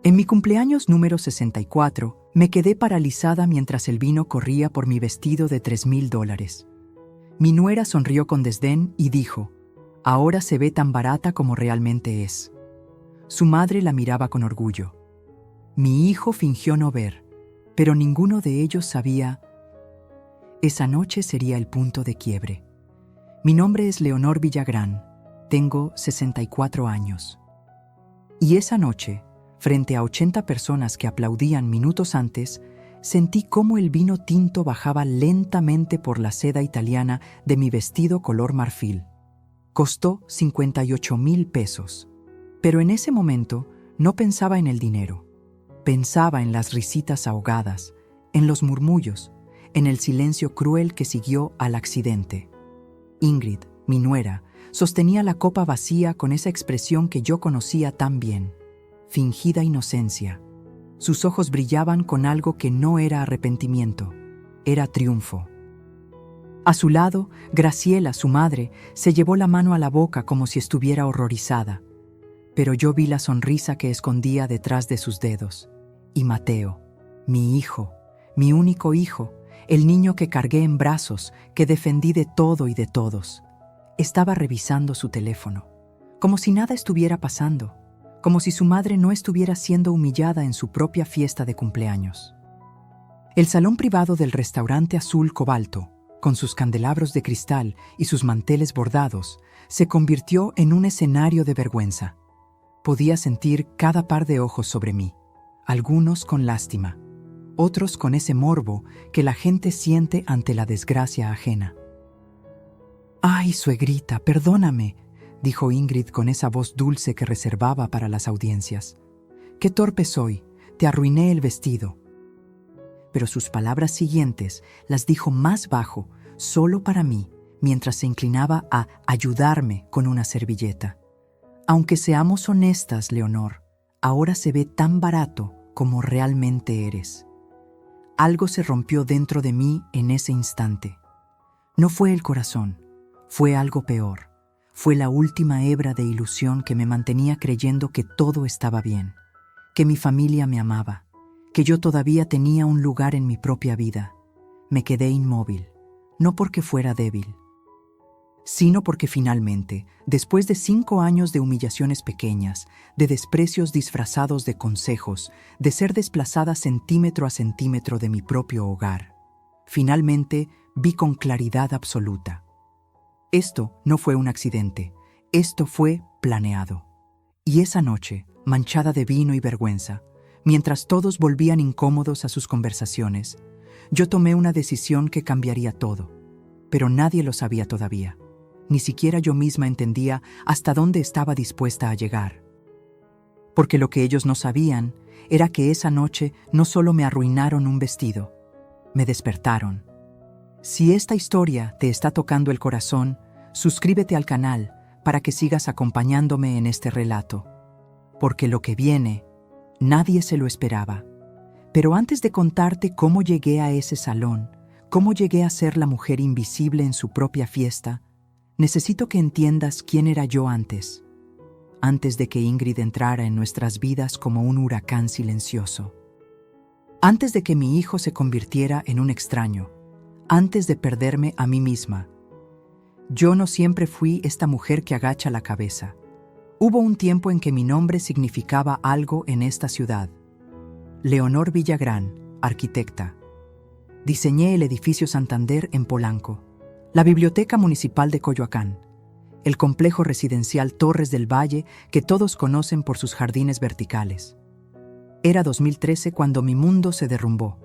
En mi cumpleaños número 64, me quedé paralizada mientras el vino corría por mi vestido de $3,000. Mi nuera sonrió con desdén y dijo: «Ahora se ve tan barata como realmente es». Su madre la miraba con orgullo. Mi hijo fingió no ver, pero ninguno de ellos sabía. Esa noche sería el punto de quiebre. Mi nombre es Leonor Villagrán, tengo 64 años. Y esa noche, frente a 80 personas que aplaudían minutos antes, sentí cómo el vino tinto bajaba lentamente por la seda italiana de mi vestido color marfil. Costó 58,000 pesos. Pero en ese momento no pensaba en el dinero. Pensaba en las risitas ahogadas, en los murmullos, en el silencio cruel que siguió al accidente. Ingrid, mi nuera, sostenía la copa vacía con esa expresión que yo conocía tan bien, fingida inocencia. Sus ojos brillaban con algo que no era arrepentimiento, era triunfo. A su lado, Graciela, su madre, se llevó la mano a la boca como si estuviera horrorizada. Pero yo vi la sonrisa que escondía detrás de sus dedos. Y Mateo, mi hijo, mi único hijo, el niño que cargué en brazos, que defendí de todo y de todos, estaba revisando su teléfono, como si nada estuviera pasando, como si su madre no estuviera siendo humillada en su propia fiesta de cumpleaños. El salón privado del restaurante azul cobalto, con sus candelabros de cristal y sus manteles bordados, se convirtió en un escenario de vergüenza. Podía sentir cada par de ojos sobre mí, algunos con lástima, otros con ese morbo que la gente siente ante la desgracia ajena. «Ay, suegrita, perdóname», dijo Ingrid con esa voz dulce que reservaba para las audiencias. «Qué torpe soy, te arruiné el vestido». Pero sus palabras siguientes las dijo más bajo, solo para mí, mientras se inclinaba a ayudarme con una servilleta. «Aunque seamos honestas, Leonor, ahora se ve tan barato como realmente eres». Algo se rompió dentro de mí en ese instante. No fue el corazón, fue algo peor. Fue la última hebra de ilusión que me mantenía creyendo que todo estaba bien, que mi familia me amaba, que yo todavía tenía un lugar en mi propia vida. Me quedé inmóvil, no porque fuera débil, sino porque finalmente, después de 5 años de humillaciones pequeñas, de desprecios disfrazados de consejos, de ser desplazada centímetro a centímetro de mi propio hogar, finalmente vi con claridad absoluta. Esto no fue un accidente, esto fue planeado. Y esa noche, manchada de vino y vergüenza, mientras todos volvían incómodos a sus conversaciones, yo tomé una decisión que cambiaría todo, pero nadie lo sabía todavía. Ni siquiera yo misma entendía hasta dónde estaba dispuesta a llegar. Porque lo que ellos no sabían era que esa noche no solo me arruinaron un vestido, me despertaron. Si esta historia te está tocando el corazón, suscríbete al canal para que sigas acompañándome en este relato. Porque lo que viene, nadie se lo esperaba. Pero antes de contarte cómo llegué a ese salón, cómo llegué a ser la mujer invisible en su propia fiesta, necesito que entiendas quién era yo antes de que Ingrid entrara en nuestras vidas como un huracán silencioso. Antes de que mi hijo se convirtiera en un extraño, antes de perderme a mí misma. Yo no siempre fui esta mujer que agacha la cabeza. Hubo un tiempo en que mi nombre significaba algo en esta ciudad. Leonor Villagrán, arquitecta. Diseñé el edificio Santander en Polanco, la Biblioteca Municipal de Coyoacán, el complejo residencial Torres del Valle que todos conocen por sus jardines verticales. Era 2013 cuando mi mundo se derrumbó.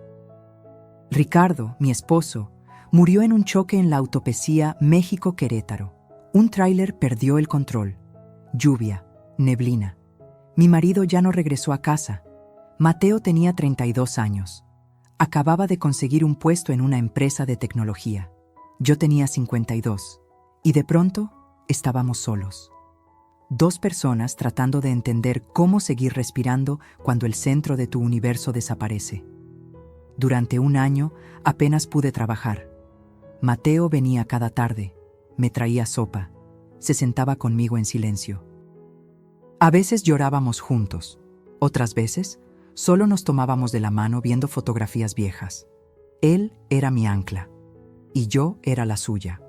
Ricardo, mi esposo, murió en un choque en la autopista México-Querétaro. Un tráiler perdió el control. Lluvia, neblina. Mi marido ya no regresó a casa. Mateo tenía 32 años. Acababa de conseguir un puesto en una empresa de tecnología. Yo tenía 52. Y de pronto, estábamos solos. 2 personas tratando de entender cómo seguir respirando cuando el centro de tu universo desaparece. Durante 1 año, apenas pude trabajar. Mateo venía cada tarde, me traía sopa, se sentaba conmigo en silencio. A veces llorábamos juntos, Otras veces, solo nos tomábamos de la mano viendo fotografías viejas. Él era mi ancla, y yo era la suya.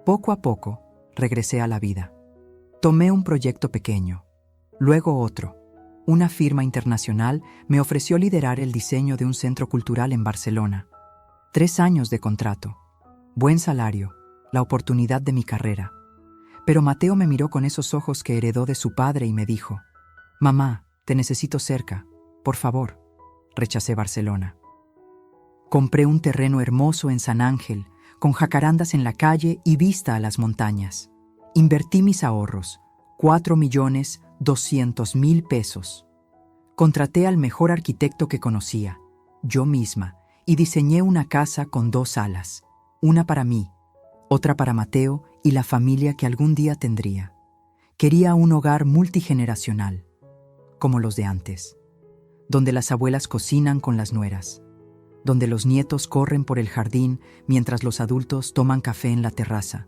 Poco a poco, regresé a la vida. Tomé un proyecto pequeño, luego otro. Una firma internacional me ofreció liderar el diseño de un centro cultural en Barcelona. 3 años de contrato, buen salario, la oportunidad de mi carrera. Pero Mateo me miró con esos ojos que heredó de su padre y me dijo: «Mamá, te necesito cerca, por favor». Rechacé Barcelona. Compré un terreno hermoso en San Ángel, con jacarandas en la calle y vista a las montañas. Invertí mis ahorros, 4.200.000 pesos. Contraté al mejor arquitecto que conocía, yo misma, y diseñé una casa con 2 salas, una para mí, otra para Mateo y la familia que algún día tendría. Quería un hogar multigeneracional, como los de antes, donde las abuelas cocinan con las nueras, donde los nietos corren por el jardín mientras los adultos toman café en la terraza.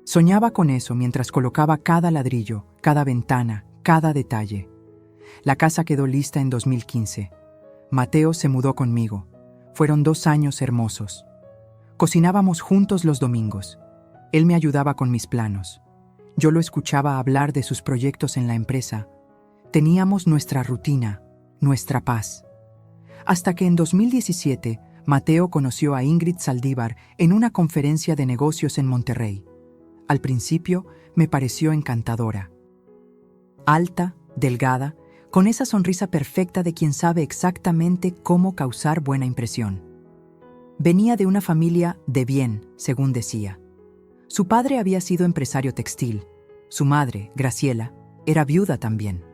Soñaba con eso mientras colocaba cada ladrillo, cada ventana, cada detalle. La casa quedó lista en 2015. Mateo se mudó conmigo. Fueron 2 años hermosos. Cocinábamos juntos los domingos. Él me ayudaba con mis planos. Yo lo escuchaba hablar de sus proyectos en la empresa. Teníamos nuestra rutina, nuestra paz. Hasta que en 2017, Mateo conoció a Ingrid Saldívar en una conferencia de negocios en Monterrey. Al principio, me pareció encantadora. Alta, delgada, con esa sonrisa perfecta de quien sabe exactamente cómo causar buena impresión. Venía de una familia de bien, según decía. Su padre había sido empresario textil. Su madre, Graciela, era viuda también.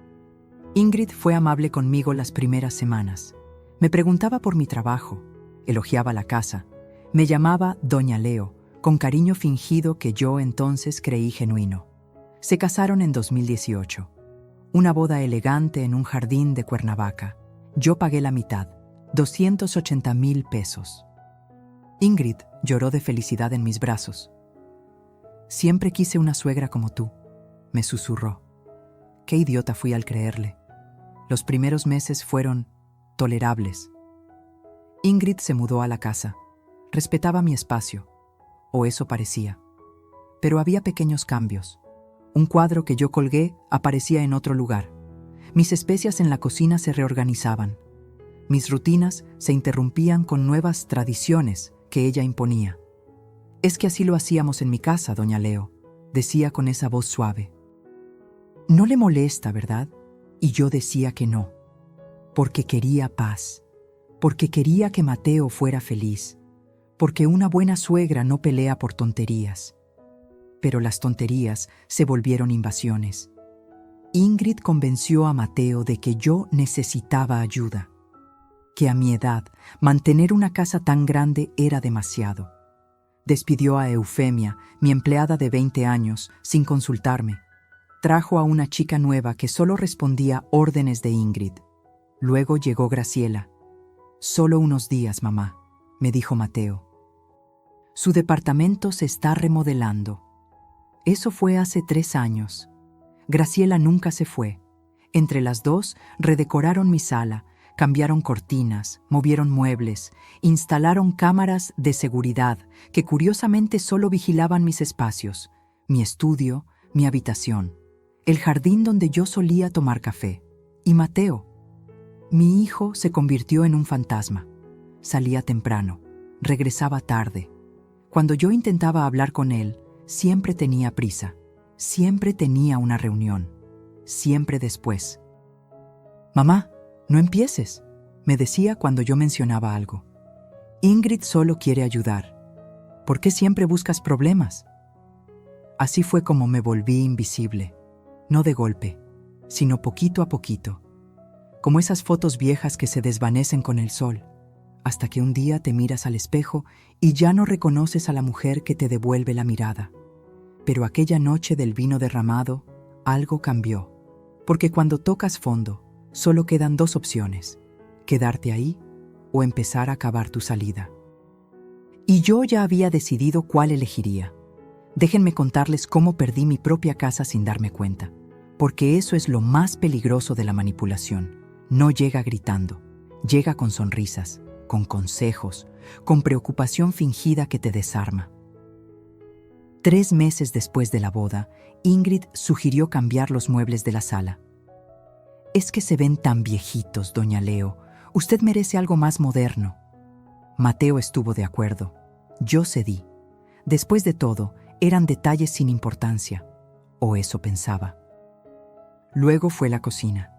Ingrid fue amable conmigo las primeras semanas. Me preguntaba por mi trabajo, elogiaba la casa, me llamaba Doña Leo, con cariño fingido que yo entonces creí genuino. Se casaron en 2018. Una boda elegante en un jardín de Cuernavaca. Yo pagué la mitad, 280.000 pesos. Ingrid lloró de felicidad en mis brazos. «Siempre quise una suegra como tú», me susurró. Qué idiota fui al creerle. Los primeros meses fueron tolerables. Ingrid se mudó a la casa. Respetaba mi espacio, o eso parecía. Pero había pequeños cambios. Un cuadro que yo colgué aparecía en otro lugar. Mis especias en la cocina se reorganizaban. Mis rutinas se interrumpían con nuevas tradiciones que ella imponía. «Es que así lo hacíamos en mi casa, doña Leo», decía con esa voz suave. «No le molesta, ¿verdad?». Y yo decía que no, porque quería paz, porque quería que Mateo fuera feliz, porque una buena suegra no pelea por tonterías. Pero las tonterías se volvieron invasiones. Ingrid convenció a Mateo de que yo necesitaba ayuda, que a mi edad mantener una casa tan grande era demasiado. Despidió a Eufemia, mi empleada de 20 años, sin consultarme. Trajo a una chica nueva que solo respondía órdenes de Ingrid. Luego llegó Graciela. «Solo unos días, mamá», me dijo Mateo. «Su departamento se está remodelando». Eso fue hace 3 años. Graciela nunca se fue. Entre las dos redecoraron mi sala, cambiaron cortinas, movieron muebles, instalaron cámaras de seguridad que curiosamente solo vigilaban mis espacios, mi estudio, mi habitación, el jardín donde yo solía tomar café. Y Mateo, mi hijo, se convirtió en un fantasma. Salía temprano, regresaba tarde. Cuando yo intentaba hablar con él, siempre tenía prisa, siempre tenía una reunión, siempre después. «Mamá, no empieces», me decía cuando yo mencionaba algo. «Ingrid solo quiere ayudar. ¿Por qué siempre buscas problemas?». Así fue como me volví invisible, no de golpe, sino poquito a poquito, como esas fotos viejas que se desvanecen con el sol, hasta que un día te miras al espejo y ya no reconoces a la mujer que te devuelve la mirada. Pero aquella noche del vino derramado, algo cambió, porque cuando tocas fondo, solo quedan 2 opciones: quedarte ahí o empezar a cavar tu salida. Y yo ya había decidido cuál elegiría. Déjenme contarles cómo perdí mi propia casa sin darme cuenta. porque eso es lo más peligroso de la manipulación. No llega gritando, llega con sonrisas, con consejos, con preocupación fingida que te desarma. 3 meses después de la boda, Ingrid sugirió cambiar los muebles de la sala. «Es que se ven tan viejitos, doña Leo. Usted merece algo más moderno». Mateo estuvo de acuerdo. Yo cedí. Después de todo, eran detalles sin importancia. O eso pensaba. Luego fue la cocina.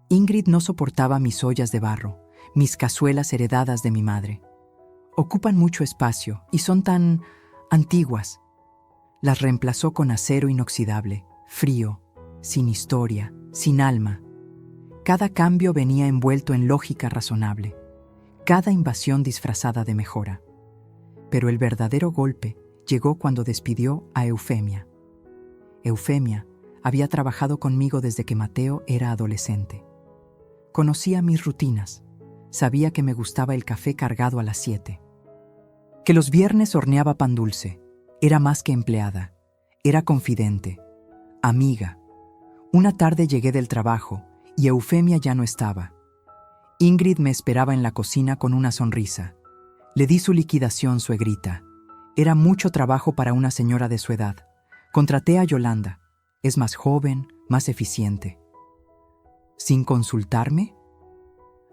Ingrid no soportaba mis ollas de barro, mis cazuelas heredadas de mi madre. Ocupan mucho espacio y son tan antiguas. Las reemplazó con acero inoxidable, frío, sin historia, sin alma. Cada cambio venía envuelto en lógica razonable, cada invasión disfrazada de mejora. Pero el verdadero golpe llegó cuando despidió a Eufemia. Eufemia había trabajado conmigo desde que Mateo era adolescente. Conocía mis rutinas, sabía que me gustaba el café cargado a las 7, que los viernes horneaba pan dulce. Era más que empleada, era confidente, amiga. Una tarde llegué del trabajo y Eufemia ya no estaba. Ingrid me esperaba en la cocina con una sonrisa. Le di su liquidación, suegrita. Era mucho trabajo para una señora de su edad. Contraté a Yolanda. Es más joven, más eficiente. ¿Sin consultarme?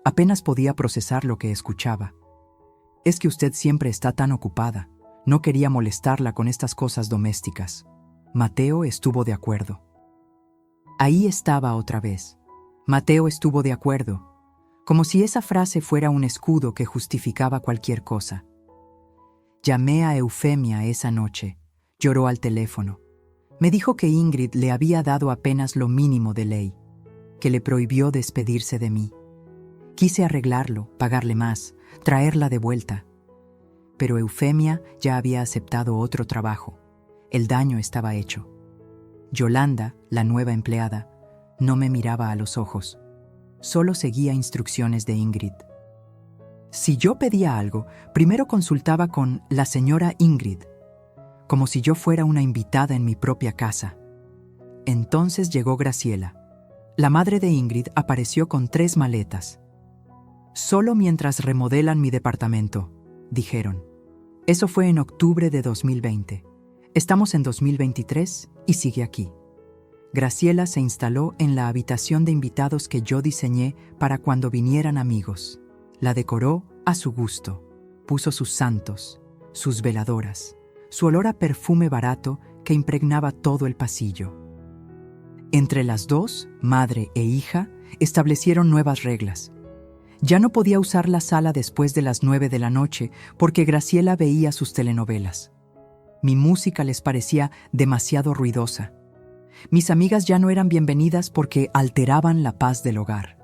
Apenas podía procesar lo que escuchaba. Es que usted siempre está tan ocupada. No quería molestarla con estas cosas domésticas. Mateo estuvo de acuerdo. Ahí estaba otra vez. Mateo estuvo de acuerdo, como si esa frase fuera un escudo que justificaba cualquier cosa. Llamé a Eufemia esa noche. Lloró al teléfono. Me dijo que Ingrid le había dado apenas lo mínimo de ley, que le prohibió despedirse de mí. Quise arreglarlo, pagarle más, traerla de vuelta. Pero Eufemia ya había aceptado otro trabajo. El daño estaba hecho. Yolanda, la nueva empleada, no me miraba a los ojos. Solo seguía instrucciones de Ingrid. Si yo pedía algo, primero consultaba con la señora Ingrid, como si yo fuera una invitada en mi propia casa. Entonces llegó Graciela. La madre de Ingrid apareció con 3 maletas. «Solo mientras remodelan mi departamento», dijeron. Eso fue en octubre de 2020. Estamos en 2023 y sigue aquí. Graciela se instaló en la habitación de invitados que yo diseñé para cuando vinieran amigos. La decoró a su gusto. Puso sus santos, sus veladoras, su olor a perfume barato que impregnaba todo el pasillo. Entre las dos, madre e hija, establecieron nuevas reglas. Ya no podía usar la sala después de las 9 de la noche porque Graciela veía sus telenovelas. Mi música les parecía demasiado ruidosa. Mis amigas ya no eran bienvenidas porque alteraban la paz del hogar.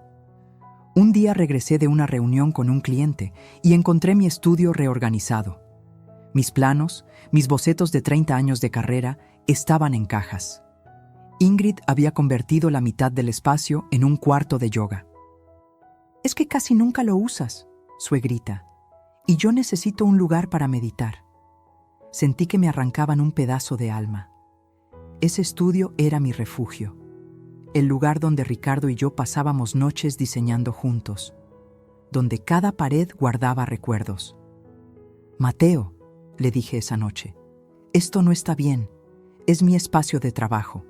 Un día regresé de una reunión con un cliente y encontré mi estudio reorganizado. Mis planos, mis bocetos de 30 años de carrera, estaban en cajas. Ingrid había convertido la mitad del espacio en un cuarto de yoga. «Es que casi nunca lo usas, suegrita, y yo necesito un lugar para meditar». Sentí que me arrancaban un pedazo de alma. Ese estudio era mi refugio, el lugar donde Ricardo y yo pasábamos noches diseñando juntos, donde cada pared guardaba recuerdos. «Mateo», le dije esa noche, «esto no está bien, es mi espacio de trabajo».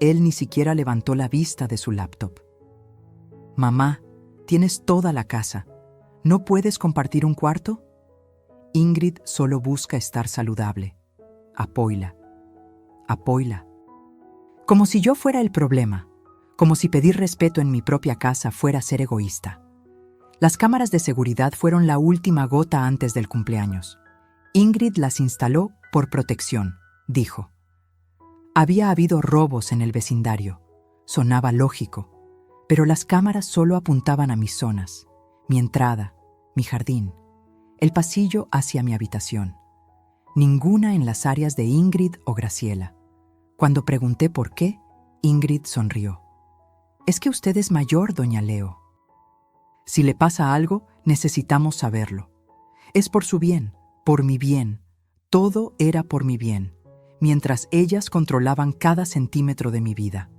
Él ni siquiera levantó la vista de su laptop. «Mamá, tienes toda la casa. ¿No puedes compartir un cuarto?» Ingrid solo busca estar saludable. Apóyala. Apóyala. Como si yo fuera el problema. Como si pedir respeto en mi propia casa fuera ser egoísta. Las cámaras de seguridad fueron la última gota antes del cumpleaños. Ingrid las instaló por protección, dijo. Había habido robos en el vecindario. Sonaba lógico. Pero las cámaras solo apuntaban a mis zonas, mi entrada, mi jardín, el pasillo hacia mi habitación. Ninguna en las áreas de Ingrid o Graciela. Cuando pregunté por qué, Ingrid sonrió. «Es que usted es mayor, doña Leo. Si le pasa algo, necesitamos saberlo. Es por su bien, por mi bien. Todo era por mi bien, mientras ellas controlaban cada centímetro de mi vida».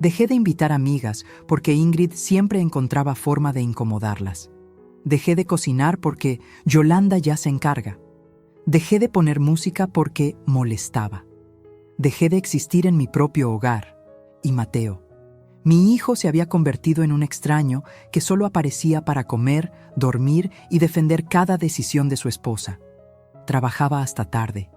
Dejé de invitar amigas porque Ingrid siempre encontraba forma de incomodarlas. Dejé de cocinar porque Yolanda ya se encarga. Dejé de poner música porque molestaba. Dejé de existir en mi propio hogar. Y Mateo, mi hijo, se había convertido en un extraño que solo aparecía para comer, dormir y defender cada decisión de su esposa. Trabajaba hasta tarde.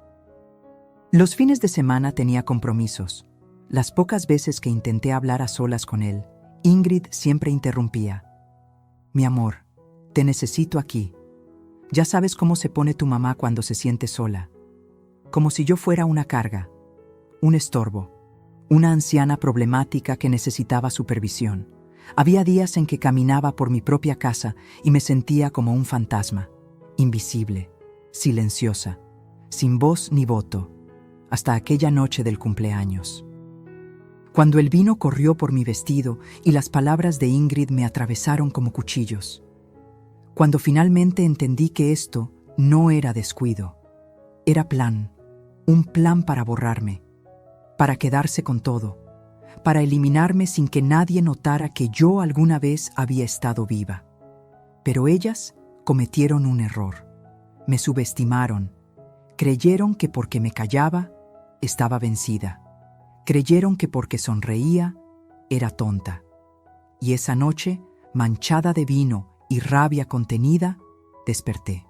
Los fines de semana tenía compromisos. Las pocas veces que intenté hablar a solas con él, Ingrid siempre interrumpía. Mi amor, te necesito aquí. Ya sabes cómo se pone tu mamá cuando se siente sola. Como si yo fuera una carga, un estorbo, una anciana problemática que necesitaba supervisión. Había días en que caminaba por mi propia casa y me sentía como un fantasma, invisible, silenciosa, sin voz ni voto, hasta aquella noche del cumpleaños. Cuando el vino corrió por mi vestido y las palabras de Ingrid me atravesaron como cuchillos. Cuando finalmente entendí que esto no era descuido, era plan, un plan para borrarme, para quedarse con todo, para eliminarme sin que nadie notara que yo alguna vez había estado viva. Pero ellas cometieron un error. Me subestimaron. Creyeron que porque me callaba, estaba vencida. Creyeron que porque sonreía, era tonta. Y esa noche, manchada de vino y rabia contenida, desperté.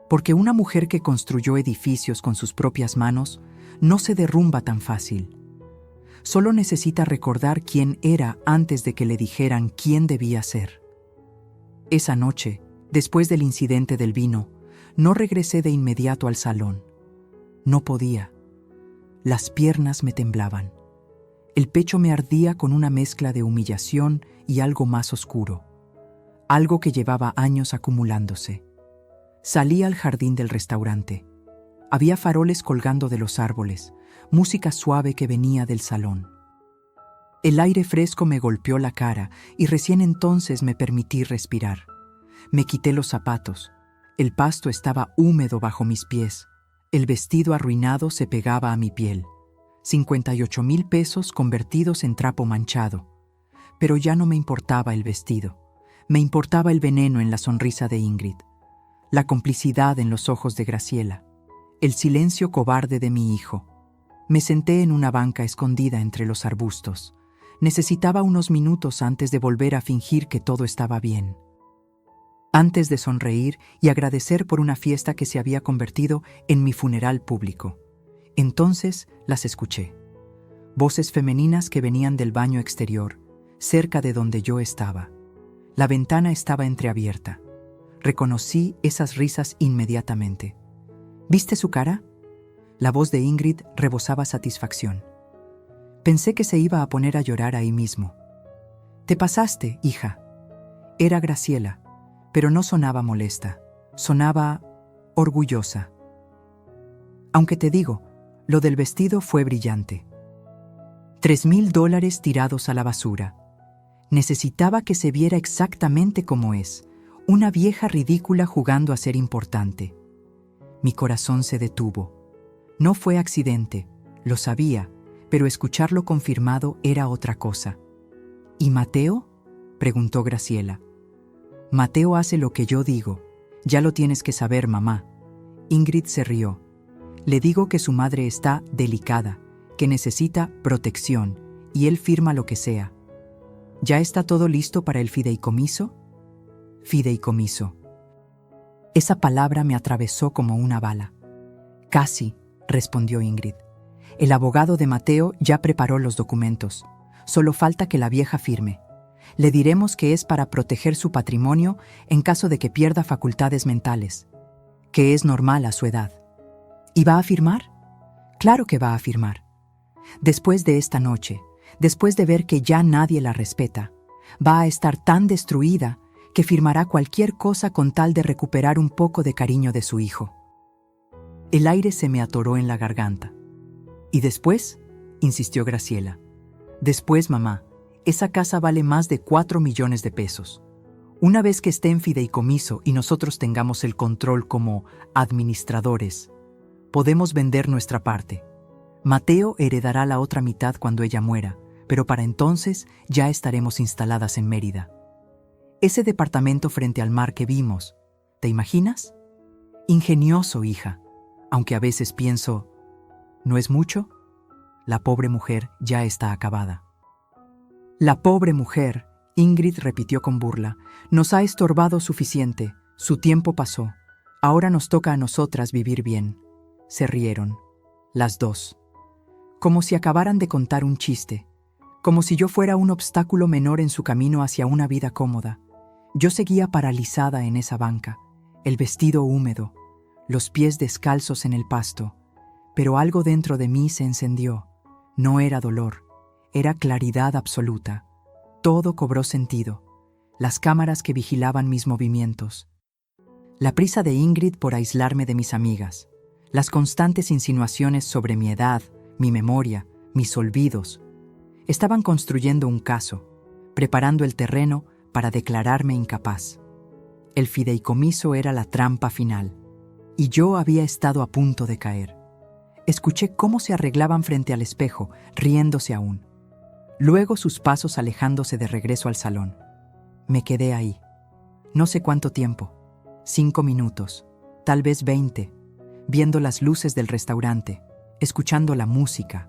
Porque una mujer que construyó edificios con sus propias manos no se derrumba tan fácil. Solo necesita recordar quién era antes de que le dijeran quién debía ser. Esa noche, después del incidente del vino, no regresé de inmediato al salón. No podía. Las piernas me temblaban. El pecho me ardía con una mezcla de humillación y algo más oscuro. Algo que llevaba años acumulándose. Salí al jardín del restaurante. Había faroles colgando de los árboles, música suave que venía del salón. El aire fresco me golpeó la cara y recién entonces me permití respirar. Me quité los zapatos. El pasto estaba húmedo bajo mis pies. El vestido arruinado se pegaba a mi piel. 58,000 pesos convertidos en trapo manchado. Pero ya no me importaba el vestido. Me importaba el veneno en la sonrisa de Ingrid, la complicidad en los ojos de Graciela, el silencio cobarde de mi hijo. Me senté en una banca escondida entre los arbustos. Necesitaba unos minutos antes de volver a fingir que todo estaba bien. Antes de sonreír y agradecer por una fiesta que se había convertido en mi funeral público. Entonces las escuché. Voces femeninas que venían del baño exterior, cerca de donde yo estaba. La ventana estaba entreabierta. Reconocí esas risas inmediatamente. ¿Viste su cara? La voz de Ingrid rebosaba satisfacción. Pensé que se iba a poner a llorar ahí mismo. Te pasaste, hija. Era Graciela, pero no sonaba molesta. Sonaba orgullosa. Aunque te digo, lo del vestido fue brillante. $3,000 tirados a la basura. Necesitaba que se viera exactamente como es, una vieja ridícula jugando a ser importante. Mi corazón se detuvo. No fue accidente, lo sabía, pero escucharlo confirmado era otra cosa. ¿Y Mateo?, preguntó Graciela. Mateo hace lo que yo digo. Ya lo tienes que saber, mamá. Ingrid se rió. Le digo que su madre está delicada, que necesita protección, y él firma lo que sea. ¿Ya está todo listo para el fideicomiso? Fideicomiso. Esa palabra me atravesó como una bala. Casi, respondió Ingrid. El abogado de Mateo ya preparó los documentos. Solo falta que la vieja firme. Le diremos que es para proteger su patrimonio en caso de que pierda facultades mentales, que es normal a su edad. ¿Y va a firmar? Claro que va a firmar. Después de esta noche, después de ver que ya nadie la respeta, va a estar tan destruida que firmará cualquier cosa con tal de recuperar un poco de cariño de su hijo. El aire se me atoró en la garganta. ¿Y después?, insistió Graciela. Después, mamá, esa casa vale más de 4 millones de pesos. Una vez que esté en fideicomiso y nosotros tengamos el control como administradores, podemos vender nuestra parte. Mateo heredará la otra mitad cuando ella muera, pero para entonces ya estaremos instaladas en Mérida. Ese departamento frente al mar que vimos, ¿te imaginas? Ingenioso, hija, aunque a veces pienso, ¿no es mucho? La pobre mujer ya está acabada. La pobre mujer, Ingrid repitió con burla, nos ha estorbado suficiente, su tiempo pasó, ahora nos toca a nosotras vivir bien. Se rieron, las dos, como si acabaran de contar un chiste, como si yo fuera un obstáculo menor en su camino hacia una vida cómoda. Yo seguía paralizada en esa banca, el vestido húmedo, los pies descalzos en el pasto, pero algo dentro de mí se encendió. No era dolor, era claridad absoluta. Todo cobró sentido. Las cámaras que vigilaban mis movimientos. La prisa de Ingrid por aislarme de mis amigas. Las constantes insinuaciones sobre mi edad, mi memoria, mis olvidos. Estaban construyendo un caso, preparando el terreno para declararme incapaz. El fideicomiso era la trampa final, y yo había estado a punto de caer. Escuché cómo se arreglaban frente al espejo, riéndose aún. Luego sus pasos alejándose de regreso al salón. Me quedé ahí. No sé cuánto tiempo. 5 minutos, tal vez 20, viendo las luces del restaurante, escuchando la música,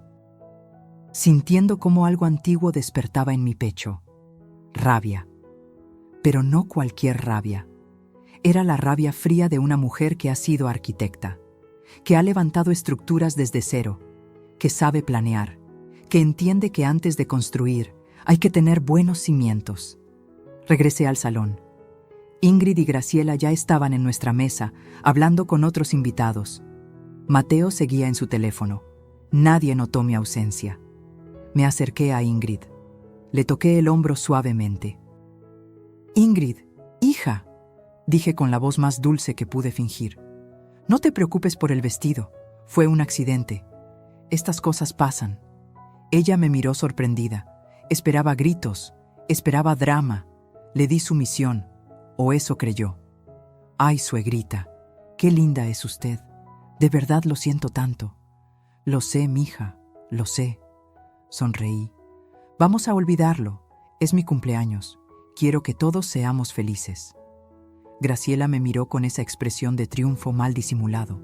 sintiendo cómo algo antiguo despertaba en mi pecho. Rabia. Pero no cualquier rabia. Era la rabia fría de una mujer que ha sido arquitecta, que ha levantado estructuras desde cero, que sabe planear, que entiende que antes de construir hay que tener buenos cimientos. Regresé al salón. Ingrid y Graciela ya estaban en nuestra mesa, hablando con otros invitados. Mateo seguía en su teléfono. Nadie notó mi ausencia. Me acerqué a Ingrid. Le toqué el hombro suavemente. «Ingrid, hija», dije con la voz más dulce que pude fingir. «No te preocupes por el vestido. Fue un accidente. Estas cosas pasan». Ella me miró sorprendida. Esperaba gritos, esperaba drama. Le di sumisión, o eso creyó. «Ay, suegrita, qué linda es usted. De verdad lo siento tanto». «Lo sé, mija, lo sé». Sonreí. «Vamos a olvidarlo. Es mi cumpleaños. Quiero que todos seamos felices». Graciela me miró con esa expresión de triunfo mal disimulado.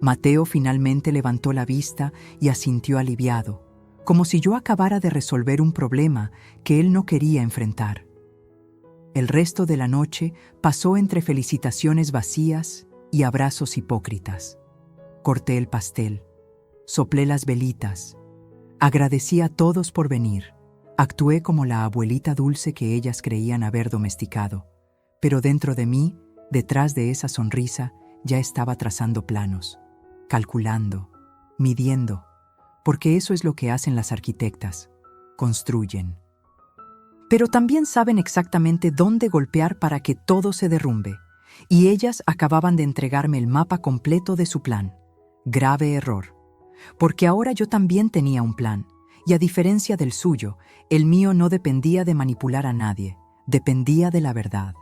Mateo finalmente levantó la vista y asintió aliviado, como si yo acabara de resolver un problema que él no quería enfrentar. El resto de la noche pasó entre felicitaciones vacías y abrazos hipócritas. Corté el pastel, soplé las velitas, agradecí a todos por venir, actué como la abuelita dulce que ellas creían haber domesticado, pero dentro de mí, detrás de esa sonrisa, ya estaba trazando planos, calculando, midiendo, porque eso es lo que hacen las arquitectas, construyen. Pero también saben exactamente dónde golpear para que todo se derrumbe, y ellas acababan de entregarme el mapa completo de su plan. Grave error, porque ahora yo también tenía un plan, y a diferencia del suyo, el mío no dependía de manipular a nadie, dependía de la verdad.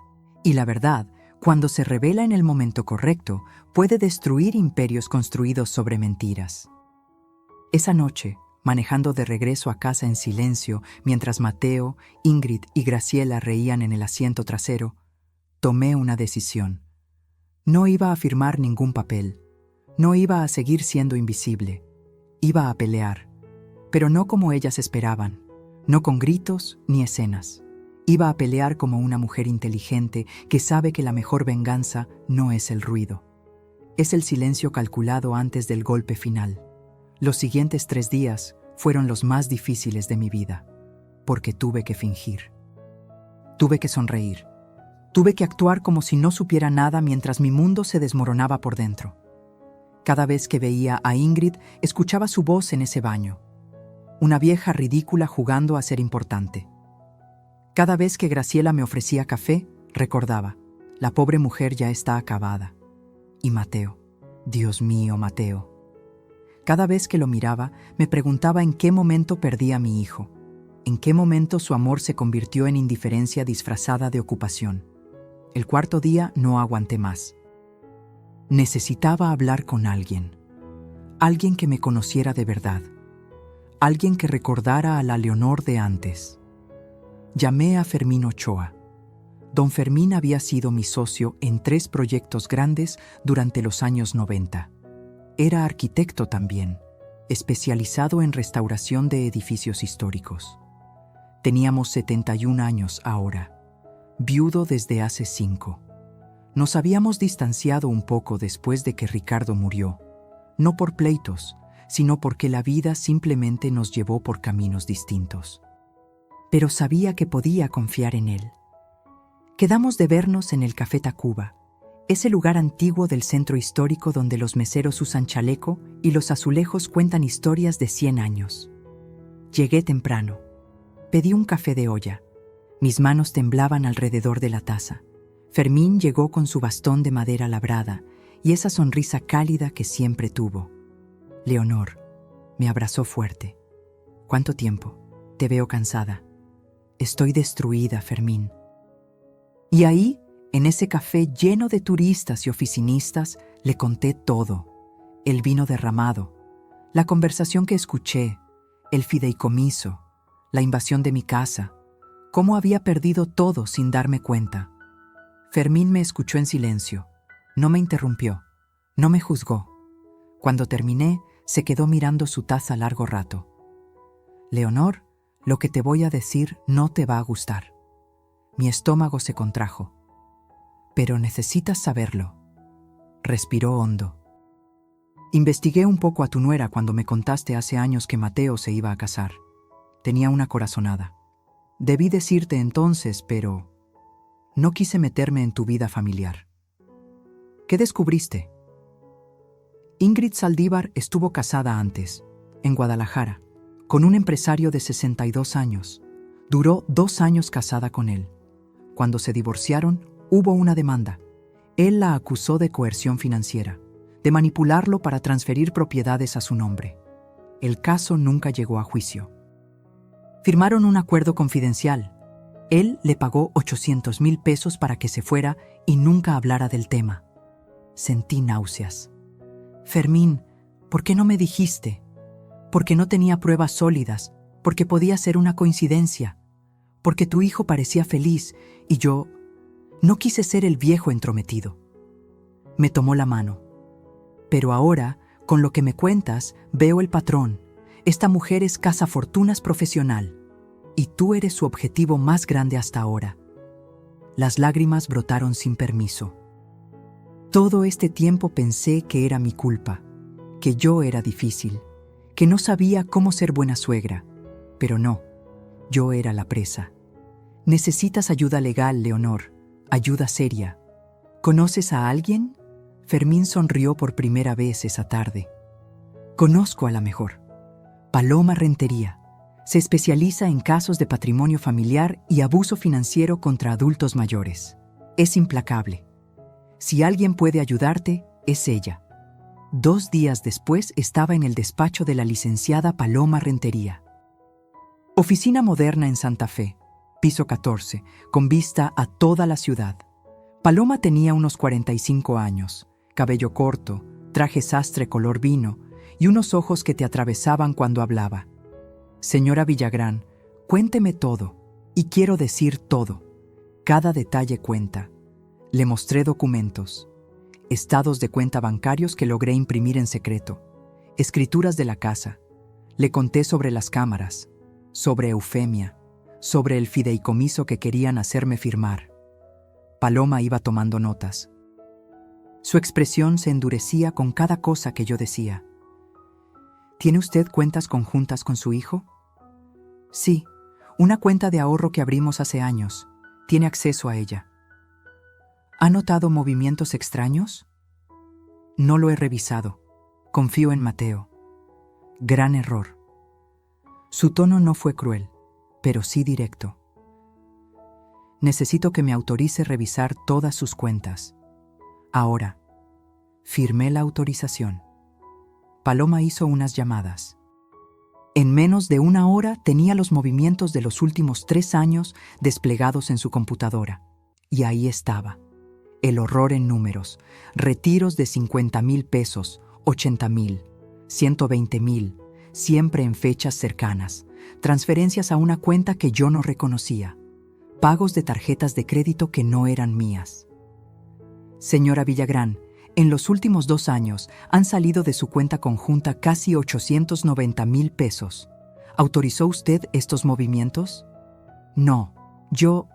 Y la verdad, cuando se revela en el momento correcto, puede destruir imperios construidos sobre mentiras. Esa noche, manejando de regreso a casa en silencio, mientras Mateo, Ingrid y Graciela reían en el asiento trasero, tomé una decisión. No iba a firmar ningún papel, no iba a seguir siendo invisible, iba a pelear, pero no como ellas esperaban, no con gritos ni escenas. Iba a pelear como una mujer inteligente que sabe que la mejor venganza no es el ruido. Es el silencio calculado antes del golpe final. Los siguientes 3 días fueron los más difíciles de mi vida, porque tuve que fingir. Tuve que sonreír. Tuve que actuar como si no supiera nada mientras mi mundo se desmoronaba por dentro. Cada vez que veía a Ingrid, escuchaba su voz en ese baño. Una vieja ridícula jugando a ser importante. Cada vez que Graciela me ofrecía café, recordaba, la pobre mujer ya está acabada. Y Mateo, Dios mío, Mateo. Cada vez que lo miraba, me preguntaba en qué momento perdí a mi hijo, en qué momento su amor se convirtió en indiferencia disfrazada de ocupación. El 4.º día no aguanté más. Necesitaba hablar con alguien que me conociera de verdad, alguien que recordara a la Leonor de antes. Llamé a Fermín Ochoa. Don Fermín había sido mi socio en 3 proyectos grandes durante los años 90. Era arquitecto también, especializado en restauración de edificios históricos. Teníamos 71 años ahora, viudo desde hace 5. Nos habíamos distanciado un poco después de que Ricardo murió, no por pleitos, sino porque la vida simplemente nos llevó por caminos distintos. Pero sabía que podía confiar en él. Quedamos de vernos en el Café Tacuba, ese lugar antiguo del centro histórico donde los meseros usan chaleco y los azulejos cuentan historias de 100 años. Llegué temprano. Pedí un café de olla. Mis manos temblaban alrededor de la taza. Fermín llegó con su bastón de madera labrada y esa sonrisa cálida que siempre tuvo. Leonor me abrazó fuerte. ¿Cuánto tiempo? Te veo cansada. Estoy destruida, Fermín. Y ahí, en ese café lleno de turistas y oficinistas, le conté todo. El vino derramado, la conversación que escuché, el fideicomiso, la invasión de mi casa, cómo había perdido todo sin darme cuenta. Fermín me escuchó en silencio. No me interrumpió, no me juzgó. Cuando terminé, se quedó mirando su taza largo rato. Leonor, lo que te voy a decir no te va a gustar. Mi estómago se contrajo. Pero necesitas saberlo. Respiró hondo. Investigué un poco a tu nuera cuando me contaste hace años que Mateo se iba a casar. Tenía una corazonada. Debí decirte entonces, pero no quise meterme en tu vida familiar. ¿Qué descubriste? Ingrid Saldívar estuvo casada antes, en Guadalajara, con un empresario de 62 años. Duró 2 años casada con él. Cuando se divorciaron, hubo una demanda. Él la acusó de coerción financiera, de manipularlo para transferir propiedades a su nombre. El caso nunca llegó a juicio. Firmaron un acuerdo confidencial. Él le pagó 800,000 pesos para que se fuera y nunca hablara del tema. Sentí náuseas. Fermín, ¿por qué no me dijiste? Porque no tenía pruebas sólidas, porque podía ser una coincidencia, porque tu hijo parecía feliz y yo no quise ser el viejo entrometido. Me tomó la mano. Pero ahora, con lo que me cuentas, veo el patrón. Esta mujer es cazafortunas profesional y tú eres su objetivo más grande hasta ahora. Las lágrimas brotaron sin permiso. Todo este tiempo pensé que era mi culpa, que yo era difícil, que no sabía cómo ser buena suegra, pero no, yo era la presa. Necesitas ayuda legal, Leonor, ayuda seria. ¿Conoces a alguien? Fermín sonrió por primera vez esa tarde. Conozco a la mejor. Paloma Rentería. Se especializa en casos de patrimonio familiar y abuso financiero contra adultos mayores. Es implacable. Si alguien puede ayudarte, es ella. 2 días después estaba en el despacho de la licenciada Paloma Rentería. Oficina moderna en Santa Fe, piso 14, con vista a toda la ciudad. Paloma tenía unos 45 años, cabello corto, traje sastre color vino y unos ojos que te atravesaban cuando hablaba. Señora Villagrán, cuénteme todo, y quiero decir todo. Cada detalle cuenta. Le mostré documentos, estados de cuenta bancarios que logré imprimir en secreto, escrituras de la casa. Le conté sobre las cámaras, sobre Eufemia, sobre el fideicomiso que querían hacerme firmar. Paloma iba tomando notas. Su expresión se endurecía con cada cosa que yo decía. ¿Tiene usted cuentas conjuntas con su hijo? Sí, una cuenta de ahorro que abrimos hace años. Tiene acceso a ella. ¿Ha notado movimientos extraños? No lo he revisado. Confío en Mateo. Gran error. Su tono no fue cruel, pero sí directo. Necesito que me autorice revisar todas sus cuentas. Ahora. Firmé la autorización. Paloma hizo unas llamadas. En menos de 1 hora tenía los movimientos de los últimos 3 años desplegados en su computadora. Y ahí estaba. El horror en números. Retiros de 50,000 pesos, 80,000, 120,000, siempre en fechas cercanas, transferencias a una cuenta que yo no reconocía, pagos de tarjetas de crédito que no eran mías. Señora Villagrán, en los últimos 2 años han salido de su cuenta conjunta casi 890,000 pesos. ¿Autorizó usted estos movimientos? No, yo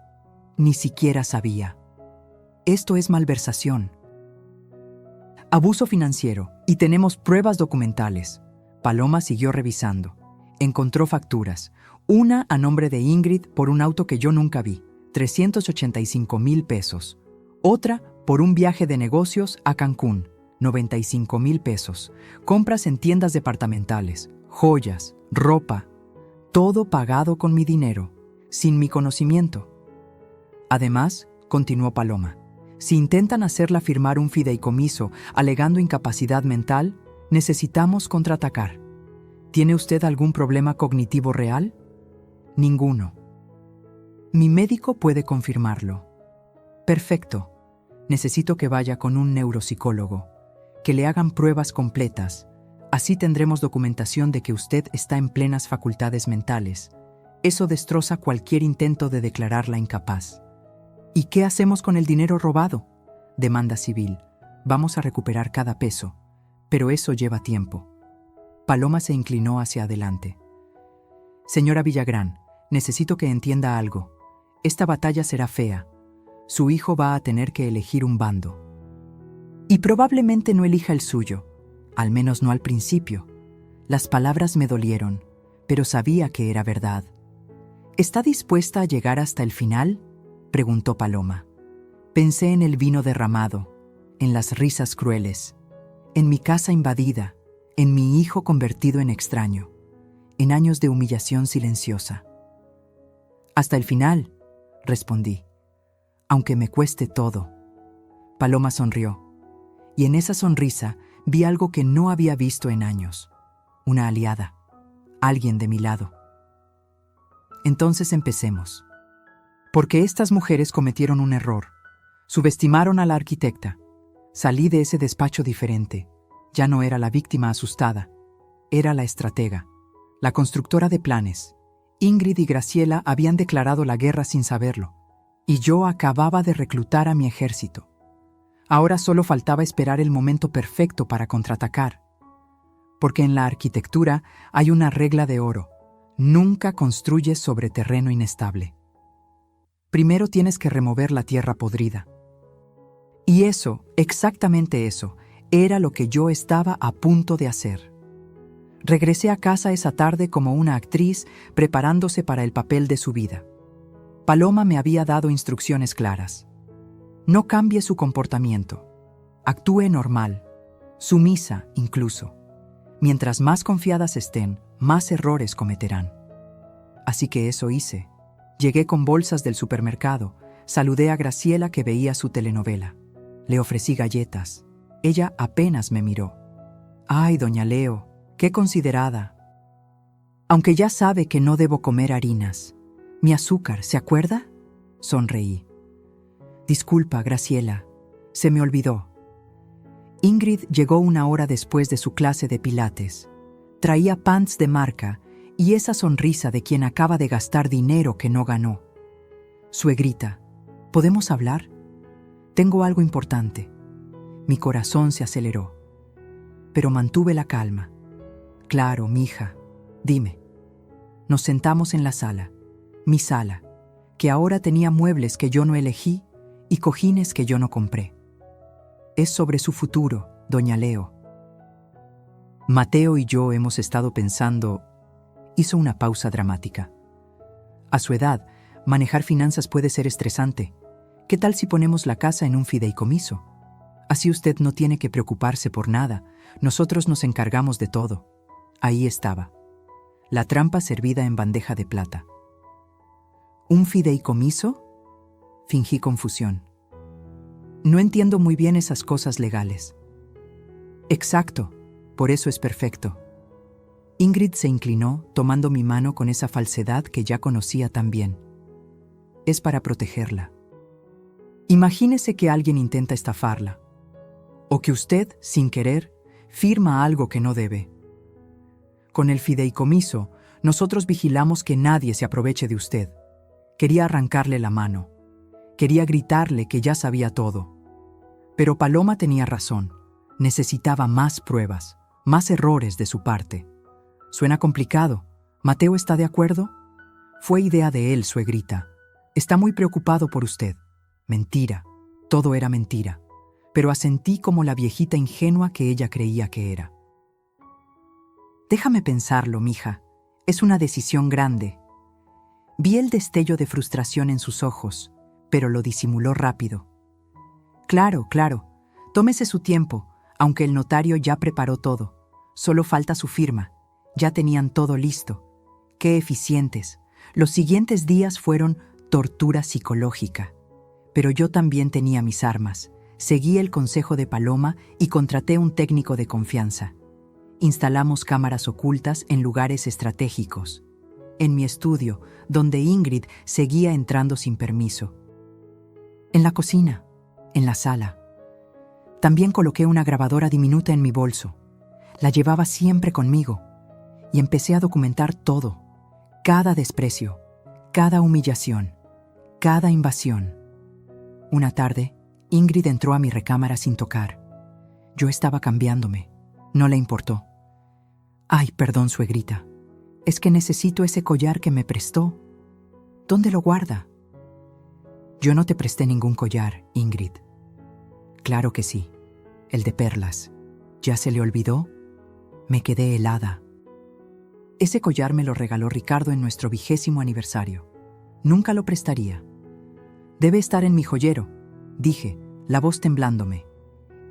ni siquiera sabía. Esto es malversación. Abuso financiero, y tenemos pruebas documentales. Paloma siguió revisando. Encontró facturas. Una a nombre de Ingrid por un auto que yo nunca vi, 385,000 pesos. Otra por un viaje de negocios a Cancún, 95,000 pesos. Compras en tiendas departamentales, joyas, ropa. Todo pagado con mi dinero, sin mi conocimiento. Además, continuó Paloma, si intentan hacerla firmar un fideicomiso alegando incapacidad mental, necesitamos contraatacar. ¿Tiene usted algún problema cognitivo real? Ninguno. Mi médico puede confirmarlo. Perfecto. Necesito que vaya con un neuropsicólogo, que le hagan pruebas completas. Así tendremos documentación de que usted está en plenas facultades mentales. Eso destroza cualquier intento de declararla incapaz. ¿Y qué hacemos con el dinero robado? Demanda civil. Vamos a recuperar cada peso, pero eso lleva tiempo. Paloma se inclinó hacia adelante. Señora Villagrán, necesito que entienda algo. Esta batalla será fea. Su hijo va a tener que elegir un bando. Y probablemente no elija el suyo, al menos no al principio. Las palabras me dolieron, pero sabía que era verdad. ¿Está dispuesta a llegar hasta el final?, preguntó Paloma. Pensé en el vino derramado, en las risas crueles, en mi casa invadida, en mi hijo convertido en extraño, en años de humillación silenciosa. Hasta el final, respondí, aunque me cueste todo. Paloma sonrió, y en esa sonrisa vi algo que no había visto en años. Una aliada, alguien de mi lado. Entonces empecemos. Porque estas mujeres cometieron un error. Subestimaron a la arquitecta. Salí de ese despacho diferente. Ya no era la víctima asustada. Era la estratega, la constructora de planes. Ingrid y Graciela habían declarado la guerra sin saberlo. Y yo acababa de reclutar a mi ejército. Ahora solo faltaba esperar el momento perfecto para contraatacar. Porque en la arquitectura hay una regla de oro. Nunca construyes sobre terreno inestable. Primero tienes que remover la tierra podrida. Y eso, exactamente eso, era lo que yo estaba a punto de hacer. Regresé a casa esa tarde como una actriz preparándose para el papel de su vida. Paloma me había dado instrucciones claras. No cambie su comportamiento. Actúe normal, sumisa incluso. Mientras más confiadas estén, más errores cometerán. Así que eso hice. Llegué con bolsas del supermercado, saludé a Graciela que veía su telenovela. Le ofrecí galletas. Ella apenas me miró. ¡Ay, doña Leo! ¡Qué considerada! Aunque ya sabe que no debo comer harinas. Mi azúcar, ¿se acuerda? Sonreí. Disculpa, Graciela. Se me olvidó. Ingrid llegó 1 hora después de su clase de pilates. Traía pants de marca y esa sonrisa de quien acaba de gastar dinero que no ganó. Suegrita, ¿podemos hablar? Tengo algo importante. Mi corazón se aceleró, pero mantuve la calma. Claro, mija, dime. Nos sentamos en la sala, mi sala, que ahora tenía muebles que yo no elegí y cojines que yo no compré. Es sobre su futuro, doña Leo. Mateo y yo hemos estado pensando. Hizo una pausa dramática. A su edad, manejar finanzas puede ser estresante. ¿Qué tal si ponemos la casa en un fideicomiso? Así usted no tiene que preocuparse por nada. Nosotros nos encargamos de todo. Ahí estaba. La trampa servida en bandeja de plata. ¿Un fideicomiso? Fingí confusión. No entiendo muy bien esas cosas legales. Exacto, por eso es perfecto. Ingrid se inclinó, tomando mi mano con esa falsedad que ya conocía tan bien. Es para protegerla. Imagínese que alguien intenta estafarla. O que usted, sin querer, firma algo que no debe. Con el fideicomiso, nosotros vigilamos que nadie se aproveche de usted. Quería arrancarle la mano. Quería gritarle que ya sabía todo. Pero Paloma tenía razón. Necesitaba más pruebas, más errores de su parte. Suena complicado. ¿Mateo está de acuerdo? Fue idea de él, suegrita. Está muy preocupado por usted. Mentira. Todo era mentira. Pero asentí como la viejita ingenua que ella creía que era. Déjame pensarlo, mija. Es una decisión grande. Vi el destello de frustración en sus ojos, pero lo disimuló rápido. Claro, claro. Tómese su tiempo, aunque el notario ya preparó todo. Solo falta su firma. Ya tenían todo listo. ¡Qué eficientes! Los siguientes días fueron tortura psicológica. Pero yo también tenía mis armas. Seguí el consejo de Paloma y contraté un técnico de confianza. Instalamos cámaras ocultas en lugares estratégicos. En mi estudio, donde Ingrid seguía entrando sin permiso. En la cocina, en la sala. También coloqué una grabadora diminuta en mi bolso. La llevaba siempre conmigo. Y empecé a documentar todo. Cada desprecio, cada humillación, cada invasión. Una tarde, Ingrid entró a mi recámara sin tocar. Yo estaba cambiándome. No le importó. Ay, perdón, suegrita. Es que necesito ese collar que me prestó. ¿Dónde lo guarda? Yo no te presté ningún collar, Ingrid. Claro que sí. El de perlas. ¿Ya se le olvidó? Me quedé helada. Ese collar me lo regaló Ricardo en nuestro 20º aniversario. Nunca lo prestaría. Debe estar en mi joyero, dije, la voz temblándome.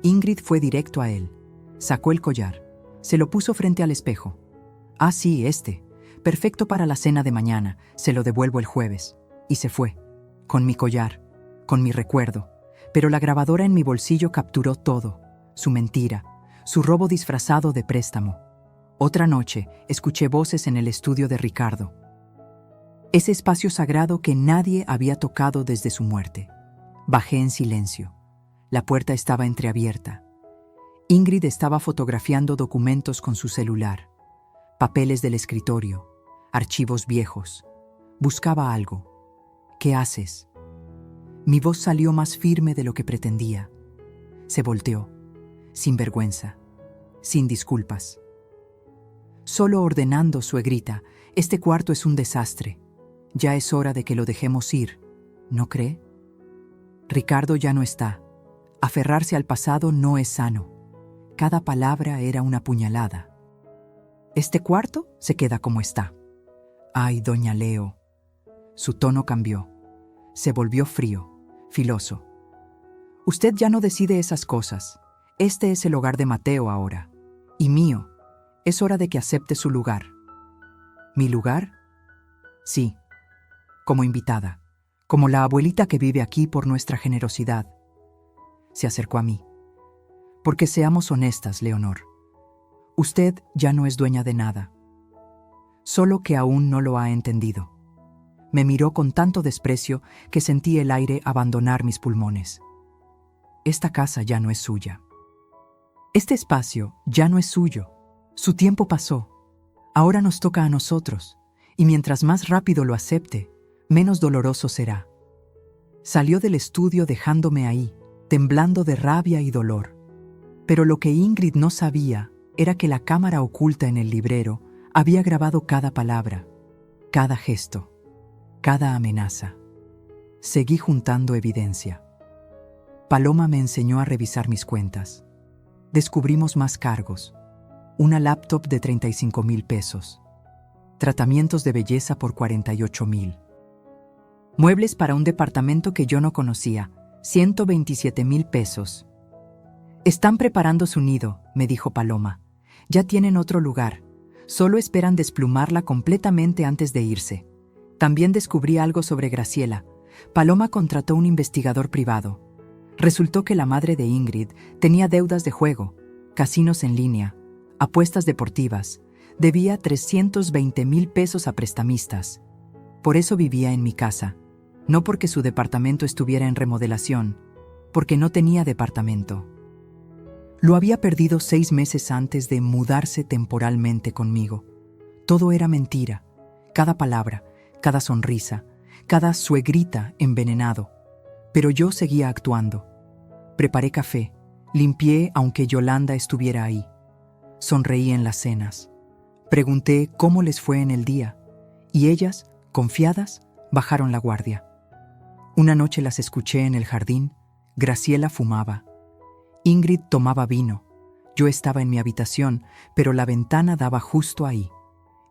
Ingrid fue directo a él. Sacó el collar. Se lo puso frente al espejo. Ah, sí, perfecto para la cena de mañana, se lo devuelvo el jueves. Y se fue, con mi collar, con mi recuerdo. Pero la grabadora en mi bolsillo capturó todo, su mentira, su robo disfrazado de préstamo. Otra noche, escuché voces en el estudio de Ricardo. Ese espacio sagrado que nadie había tocado desde su muerte. Bajé en silencio. La puerta estaba entreabierta. Ingrid estaba fotografiando documentos con su celular. Papeles del escritorio, archivos viejos. Buscaba algo. ¿Qué haces? Mi voz salió más firme de lo que pretendía. Se volteó, sin vergüenza, sin disculpas. Solo ordenando, suegrita, este cuarto es un desastre. Ya es hora de que lo dejemos ir, ¿no cree? Ricardo ya no está. Aferrarse al pasado no es sano. Cada palabra era una puñalada. Este cuarto se queda como está. Ay, doña Leo. Su tono cambió. Se volvió frío, filoso. Usted ya no decide esas cosas. Este es el hogar de Mateo ahora. Y mío. Es hora de que acepte su lugar. ¿Mi lugar? Sí. Como invitada. Como la abuelita que vive aquí por nuestra generosidad. Se acercó a mí. Porque seamos honestas, Leonor. Usted ya no es dueña de nada. Solo que aún no lo ha entendido. Me miró con tanto desprecio que sentí el aire abandonar mis pulmones. Esta casa ya no es suya. Este espacio ya no es suyo. Su tiempo pasó. Ahora nos toca a nosotros, y mientras más rápido lo acepte, menos doloroso será. Salió del estudio dejándome ahí, temblando de rabia y dolor. Pero lo que Ingrid no sabía era que la cámara oculta en el librero había grabado cada palabra, cada gesto, cada amenaza. Seguí juntando evidencia. Paloma me enseñó a revisar mis cuentas. Descubrimos más cargos. Una laptop de 35,000 pesos. Tratamientos de belleza por 48,000. Muebles para un departamento que yo no conocía, 127,000 pesos. Están preparando su nido, me dijo Paloma. Ya tienen otro lugar. Solo esperan desplumarla completamente antes de irse. También descubrí algo sobre Graciela. Paloma contrató un investigador privado. Resultó que la madre de Ingrid tenía deudas de juego, casinos en línea, apuestas deportivas. Debía 320,000 pesos a prestamistas. Por eso vivía en mi casa. No porque su departamento estuviera en remodelación, porque no tenía departamento. Lo había perdido 6 meses antes de mudarse temporalmente conmigo. Todo era mentira, cada palabra, cada sonrisa, cada suegrita envenenado. Pero yo seguía actuando. Preparé café, limpié aunque Yolanda estuviera ahí. Sonreí en las cenas. Pregunté cómo les fue en el día, y ellas, confiadas, bajaron la guardia. Una noche las escuché en el jardín. Graciela fumaba. Ingrid tomaba vino. Yo estaba en mi habitación, pero la ventana daba justo ahí,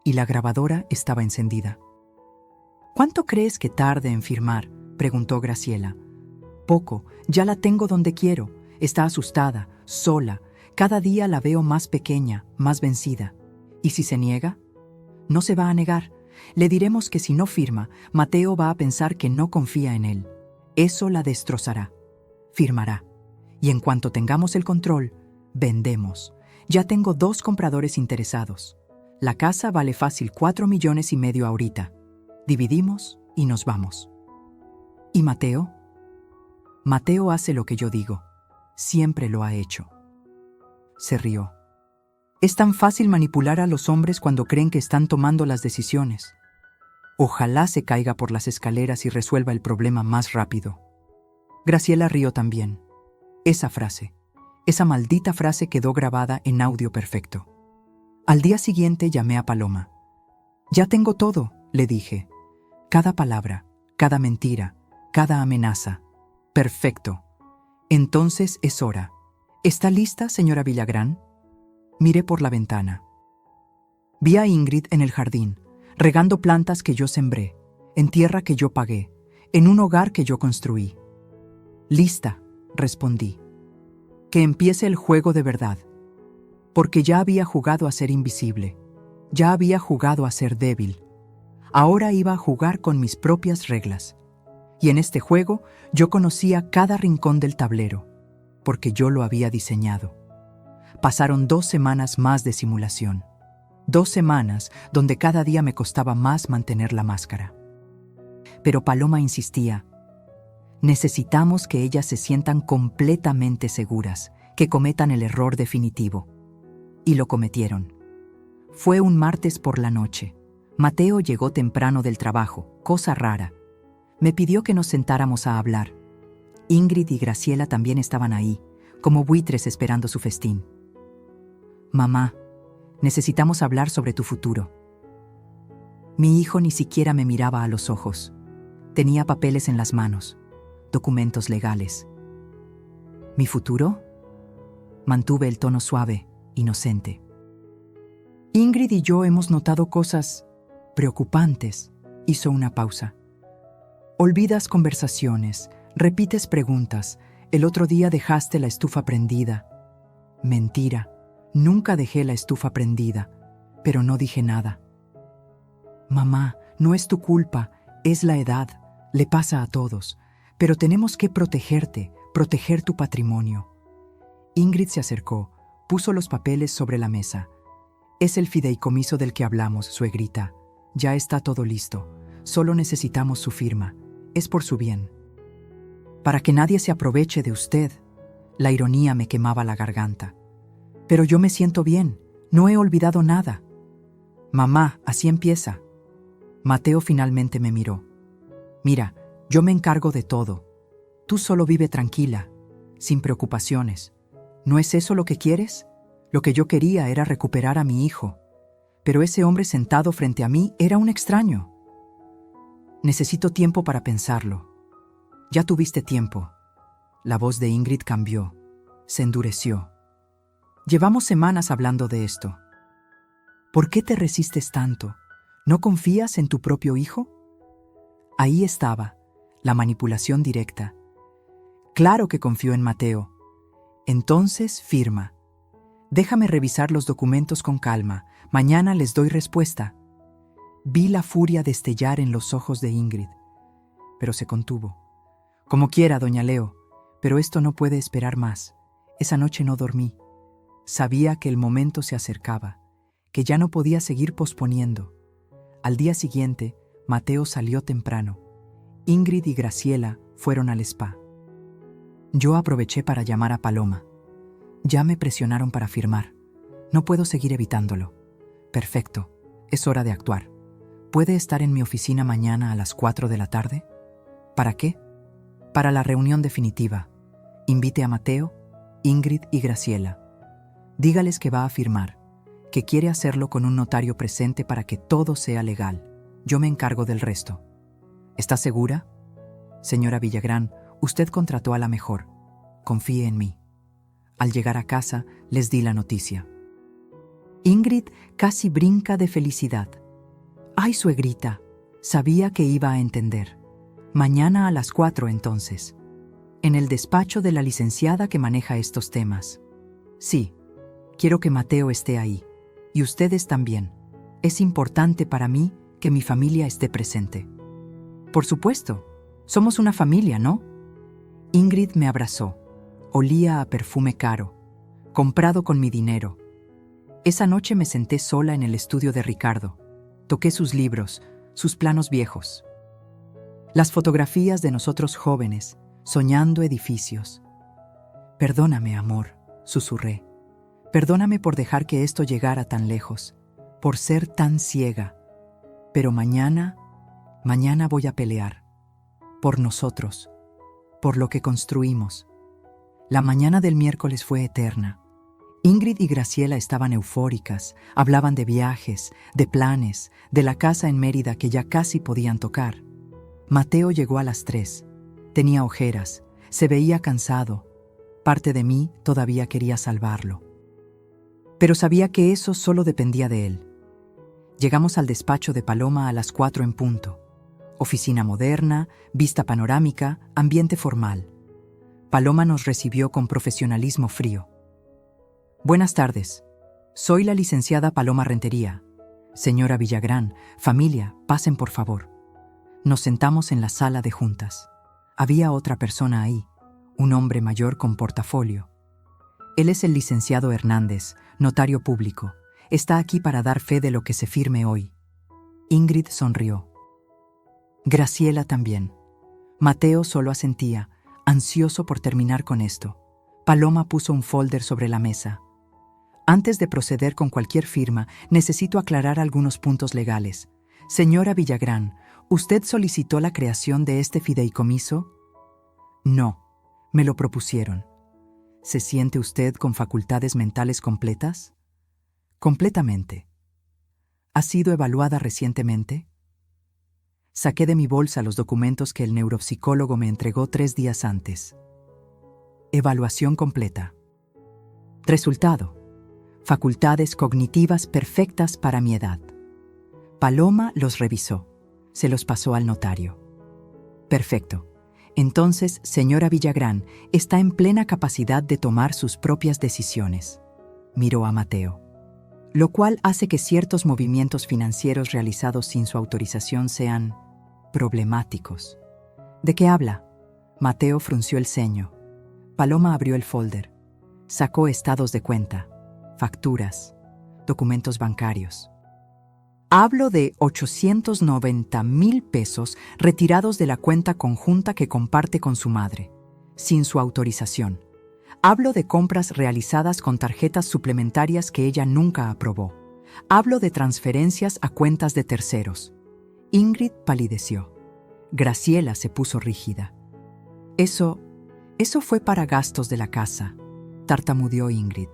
y la grabadora estaba encendida. ¿Cuánto crees que tarde en firmar?, preguntó Graciela. Poco, ya la tengo donde quiero. Está asustada, sola. Cada día la veo más pequeña, más vencida. ¿Y si se niega? No se va a negar. Le diremos que si no firma, Mateo va a pensar que no confía en él. Eso la destrozará. Firmará. Y en cuanto tengamos el control, vendemos. Ya tengo 2 compradores interesados. La casa vale fácil 4,5 millones ahorita. Dividimos y nos vamos. ¿Y Mateo? Mateo hace lo que yo digo. Siempre lo ha hecho. Se rió. Es tan fácil manipular a los hombres cuando creen que están tomando las decisiones. Ojalá se caiga por las escaleras y resuelva el problema más rápido. Graciela rió también. Esa frase, esa maldita frase quedó grabada en audio perfecto. Al día siguiente llamé a Paloma. Ya tengo todo, le dije. Cada palabra, cada mentira, cada amenaza. Perfecto. Entonces es hora. ¿Está lista, señora Villagrán? Miré por la ventana. Vi a Ingrid en el jardín, regando plantas que yo sembré, en tierra que yo pagué, en un hogar que yo construí. Lista, respondí. Que empiece el juego de verdad. Porque ya había jugado a ser invisible, ya había jugado a ser débil. Ahora iba a jugar con mis propias reglas. Y en este juego yo conocía cada rincón del tablero, porque yo lo había diseñado. Pasaron 2 semanas más de simulación. 2 semanas donde cada día me costaba más mantener la máscara. Pero Paloma insistía. Necesitamos que ellas se sientan completamente seguras, que cometan el error definitivo. Y lo cometieron. Fue un martes por la noche. Mateo llegó temprano del trabajo, cosa rara. Me pidió que nos sentáramos a hablar. Ingrid y Graciela también estaban ahí, como buitres esperando su festín. Mamá, necesitamos hablar sobre tu futuro. Mi hijo ni siquiera me miraba a los ojos. Tenía papeles en las manos, documentos legales. ¿Mi futuro? Mantuve el tono suave, inocente. Ingrid y yo hemos notado cosas preocupantes. Hizo una pausa. Olvidas conversaciones, repites preguntas. El otro día dejaste la estufa prendida. Mentira, nunca dejé la estufa prendida, pero no dije nada. Mamá, no es tu culpa, es la edad, le pasa a todos, pero tenemos que protegerte, proteger tu patrimonio. Ingrid se acercó, puso los papeles sobre la mesa. Es el fideicomiso del que hablamos, suegrita. Ya está todo listo, solo necesitamos su firma. Es por su bien. Para que nadie se aproveche de usted. La ironía me quemaba la garganta. Pero yo me siento bien, no he olvidado nada. Mamá, así empieza. Mateo finalmente me miró. Mira, yo me encargo de todo. Tú solo vive tranquila, sin preocupaciones. ¿No es eso lo que quieres? Lo que yo quería era recuperar a mi hijo. Pero ese hombre sentado frente a mí era un extraño. Necesito tiempo para pensarlo. Ya tuviste tiempo. La voz de Ingrid cambió, se endureció. Llevamos semanas hablando de esto. ¿Por qué te resistes tanto? ¿No confías en tu propio hijo? Ahí estaba, la manipulación directa. Claro que confío en Mateo. Entonces firma. Déjame revisar los documentos con calma. Mañana les doy respuesta. Vi la furia destellar en los ojos de Ingrid, pero se contuvo. Como quiera, doña Leo, pero esto no puede esperar más. Esa noche no dormí. Sabía que el momento se acercaba, que ya no podía seguir posponiendo. Al día siguiente, Mateo salió temprano. Ingrid y Graciela fueron al spa. Yo aproveché para llamar a Paloma. Ya me presionaron para firmar. No puedo seguir evitándolo. Perfecto. es hora de actuar. ¿Puede estar en mi oficina mañana a las 4 de la tarde? ¿Para qué? Para la reunión definitiva. Invite a Mateo, Ingrid y Graciela. Dígales que va a firmar, que quiere hacerlo con un notario presente para que todo sea legal. Yo me encargo del resto. ¿Está segura? Señora Villagrán, usted contrató a la mejor. Confíe en mí. Al llegar a casa, les di la noticia. Ingrid casi brinca de felicidad. ¡Ay, suegrita! Sabía que iba a entender. Mañana a las 4 entonces. En el despacho de la licenciada que maneja estos temas. Sí, quiero que Mateo esté ahí. Y ustedes también. Es importante para mí que mi familia esté presente. Por supuesto. Somos una familia, ¿no? Ingrid me abrazó. Olía a perfume caro, comprado con mi dinero. Esa noche me senté sola en el estudio de Ricardo. Toqué sus libros, sus planos viejos. Las fotografías de nosotros jóvenes, soñando edificios. Perdóname, amor, susurré. Perdóname por dejar que esto llegara tan lejos, por ser tan ciega. Pero mañana voy a pelear. Por nosotros, por lo que construimos. La mañana del miércoles fue eterna. Ingrid y Graciela estaban eufóricas, hablaban de viajes, de planes, de la casa en Mérida que ya casi podían tocar. Mateo llegó a las 3. Tenía ojeras, se veía cansado. Parte de mí todavía quería salvarlo. Pero sabía que eso solo dependía de él. Llegamos al despacho de Paloma a las 4 en punto. Oficina moderna, vista panorámica, ambiente formal. Paloma nos recibió con profesionalismo frío. Buenas tardes. Soy la licenciada Paloma Rentería. Señora Villagrán, familia, pasen por favor. Nos sentamos en la sala de juntas. Había otra persona ahí, un hombre mayor con portafolio. Él es el licenciado Hernández, notario público. Está aquí para dar fe de lo que se firme hoy. Ingrid sonrió. Graciela también. Mateo solo asentía, ansioso por terminar con esto. Paloma puso un folder sobre la mesa. Antes de proceder con cualquier firma, necesito aclarar algunos puntos legales. Señora Villagrán, ¿usted solicitó la creación de este fideicomiso? No, me lo propusieron. ¿Se siente usted con facultades mentales completas? Completamente. ¿Ha sido evaluada recientemente? Saqué de mi bolsa los documentos que el neuropsicólogo me entregó 3 días antes. Evaluación completa. Resultado: facultades cognitivas perfectas para mi edad. Paloma los revisó. Se los pasó al notario. Perfecto. Entonces, señora Villagrán, está en plena capacidad de tomar sus propias decisiones. Miró a Mateo. Lo cual hace que ciertos movimientos financieros realizados sin su autorización sean problemáticos. ¿De qué habla? Mateo frunció el ceño. Paloma abrió el folder. Sacó estados de cuenta, facturas, documentos bancarios. Hablo de 890,000 pesos retirados de la cuenta conjunta que comparte con su madre, sin su autorización. Hablo de compras realizadas con tarjetas suplementarias que ella nunca aprobó. Hablo de transferencias a cuentas de terceros. Ingrid palideció. Graciela se puso rígida. Eso fue para gastos de la casa, tartamudeó Ingrid.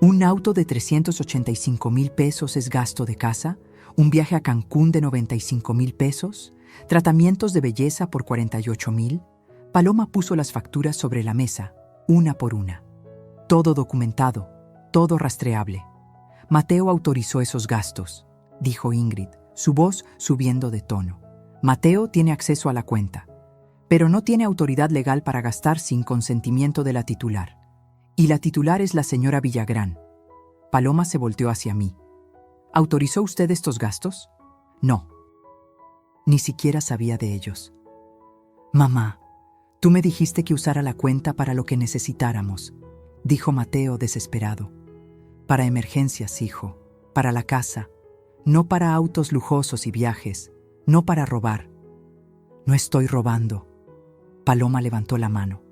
¿Un auto de 385,000 pesos es gasto de casa? ¿Un viaje a Cancún de 95,000 pesos? ¿Tratamientos de belleza por 48,000? Paloma puso las facturas sobre la mesa, una por una. Todo documentado, todo rastreable. Mateo autorizó esos gastos, dijo Ingrid, su voz subiendo de tono. Mateo tiene acceso a la cuenta, pero no tiene autoridad legal para gastar sin consentimiento de la titular. Y la titular es la señora Villagrán. Paloma se volteó hacia mí. ¿Autorizó usted estos gastos? No. Ni siquiera sabía de ellos. Mamá, tú me dijiste que usara la cuenta para lo que necesitáramos, dijo Mateo desesperado. Para emergencias, hijo, para la casa, no para autos lujosos y viajes, no para robar. No estoy robando. Paloma levantó la mano.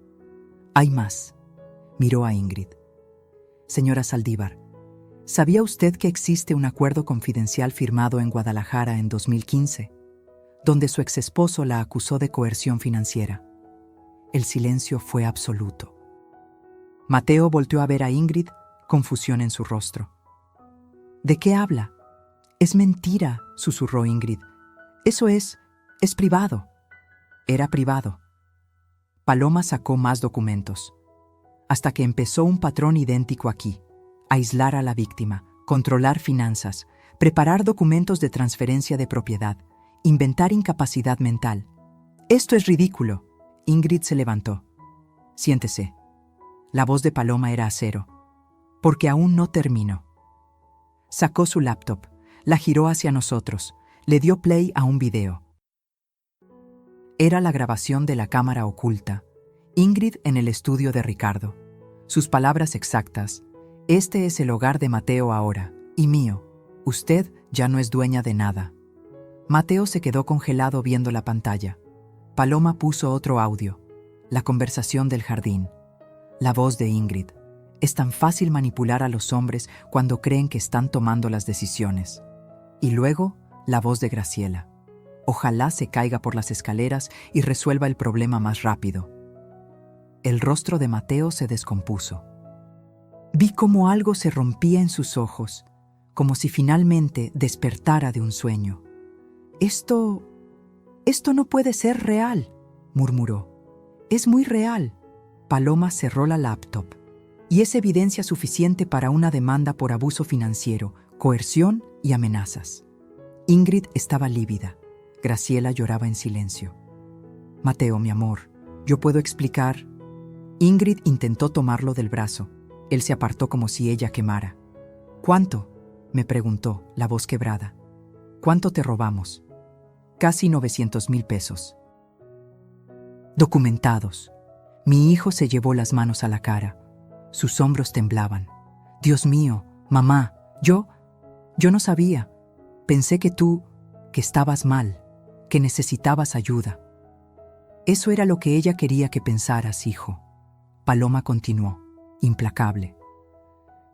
Hay más. Miró a Ingrid. Señora Saldívar, ¿Sabía usted que existe un acuerdo confidencial firmado en Guadalajara en 2015, donde su exesposo la acusó de coerción financiera? El silencio fue absoluto. Mateo volteó a ver a Ingrid, confusión en su rostro. ¿De qué habla? Es mentira, susurró Ingrid. Eso es privado. Era privado. Paloma sacó más documentos, hasta que empezó un patrón idéntico aquí: aislar a la víctima, controlar finanzas, preparar documentos de transferencia de propiedad, inventar incapacidad mental. Esto es ridículo. Ingrid se levantó. Siéntese. La voz de Paloma era acero. Porque aún no terminó. Sacó su laptop, la giró hacia nosotros, le dio play a un video. Era la grabación de la cámara oculta. Ingrid en el estudio de Ricardo. Sus palabras exactas: este es el hogar de Mateo ahora, y mío. Usted ya no es dueña de nada. Mateo se quedó congelado viendo la pantalla. Paloma puso otro audio. La conversación del jardín. La voz de Ingrid. Es tan fácil manipular a los hombres cuando creen que están tomando las decisiones. Y luego, la voz de Graciela. Ojalá se caiga por las escaleras y resuelva el problema más rápido. El rostro de Mateo se descompuso. Vi cómo algo se rompía en sus ojos, como si finalmente despertara de un sueño. Esto no puede ser real, murmuró. Es muy real. Paloma cerró la laptop. Y es evidencia suficiente para una demanda por abuso financiero, coerción y amenazas. Ingrid estaba lívida. Graciela lloraba en silencio. Mateo, mi amor, ¿yo puedo explicar? Ingrid intentó tomarlo del brazo. Él se apartó como si ella quemara. ¿Cuánto?, me preguntó, la voz quebrada. ¿Cuánto te robamos? Casi 900,000 pesos. Documentados. Mi hijo se llevó las manos a la cara. Sus hombros temblaban. Dios mío, mamá, yo no sabía. Pensé que estabas mal, que necesitabas ayuda. Eso era lo que ella quería que pensaras, hijo. Paloma continuó, implacable.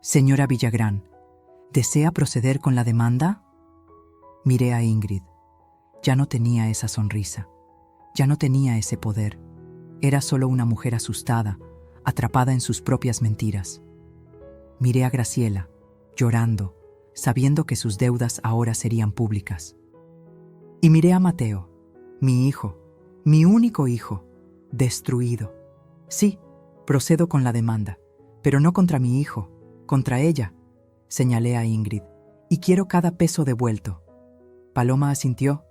Señora Villagrán, ¿desea proceder con la demanda? Miré a Ingrid. Ya no tenía esa sonrisa. Ya no tenía ese poder. Era solo una mujer asustada, atrapada en sus propias mentiras. Miré a Graciela, llorando, sabiendo que sus deudas ahora serían públicas. Y miré a Mateo, mi hijo, mi único hijo, destruido. Sí, procedo con la demanda, pero no contra mi hijo, contra ella, señalé a Ingrid, y quiero cada peso devuelto. Paloma asintió.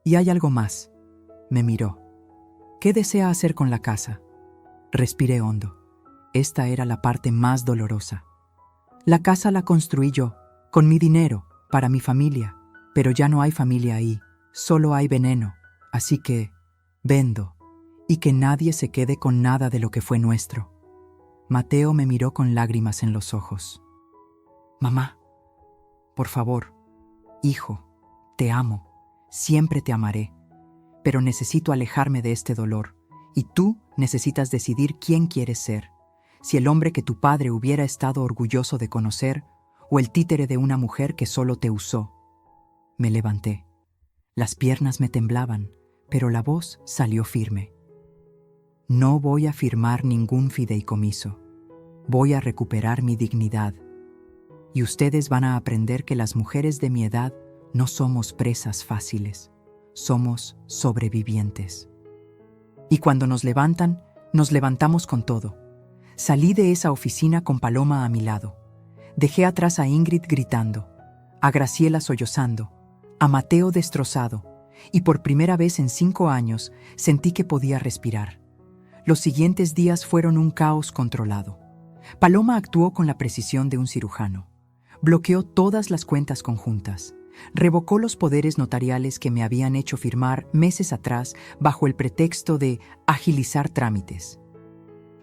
Y hay algo más. Me miró. ¿Qué desea hacer con la casa? Respiré hondo. Esta era la parte más dolorosa. La casa la construí yo, con mi dinero, para mi familia, pero ya no hay familia ahí, solo hay veneno, así que vendo, y que nadie se quede con nada de lo que fue nuestro. Mateo me miró con lágrimas en los ojos. Mamá, por favor, hijo, te amo, siempre te amaré, pero necesito alejarme de este dolor, y tú necesitas decidir quién quieres ser, si el hombre que tu padre hubiera estado orgulloso de conocer, o el títere de una mujer que solo te usó. Me levanté. Las piernas me temblaban, pero la voz salió firme. No voy a firmar ningún fideicomiso. Voy a recuperar mi dignidad. Y ustedes van a aprender que las mujeres de mi edad no somos presas fáciles. Somos sobrevivientes. Y cuando nos levantan, nos levantamos con todo. Salí de esa oficina con Paloma a mi lado. Dejé atrás a Ingrid gritando, a Graciela sollozando, a Mateo destrozado, y por primera vez en 5 años sentí que podía respirar. Los siguientes días fueron un caos controlado. Paloma actuó con la precisión de un cirujano. Bloqueó todas las cuentas conjuntas. Revocó los poderes notariales que me habían hecho firmar meses atrás bajo el pretexto de agilizar trámites.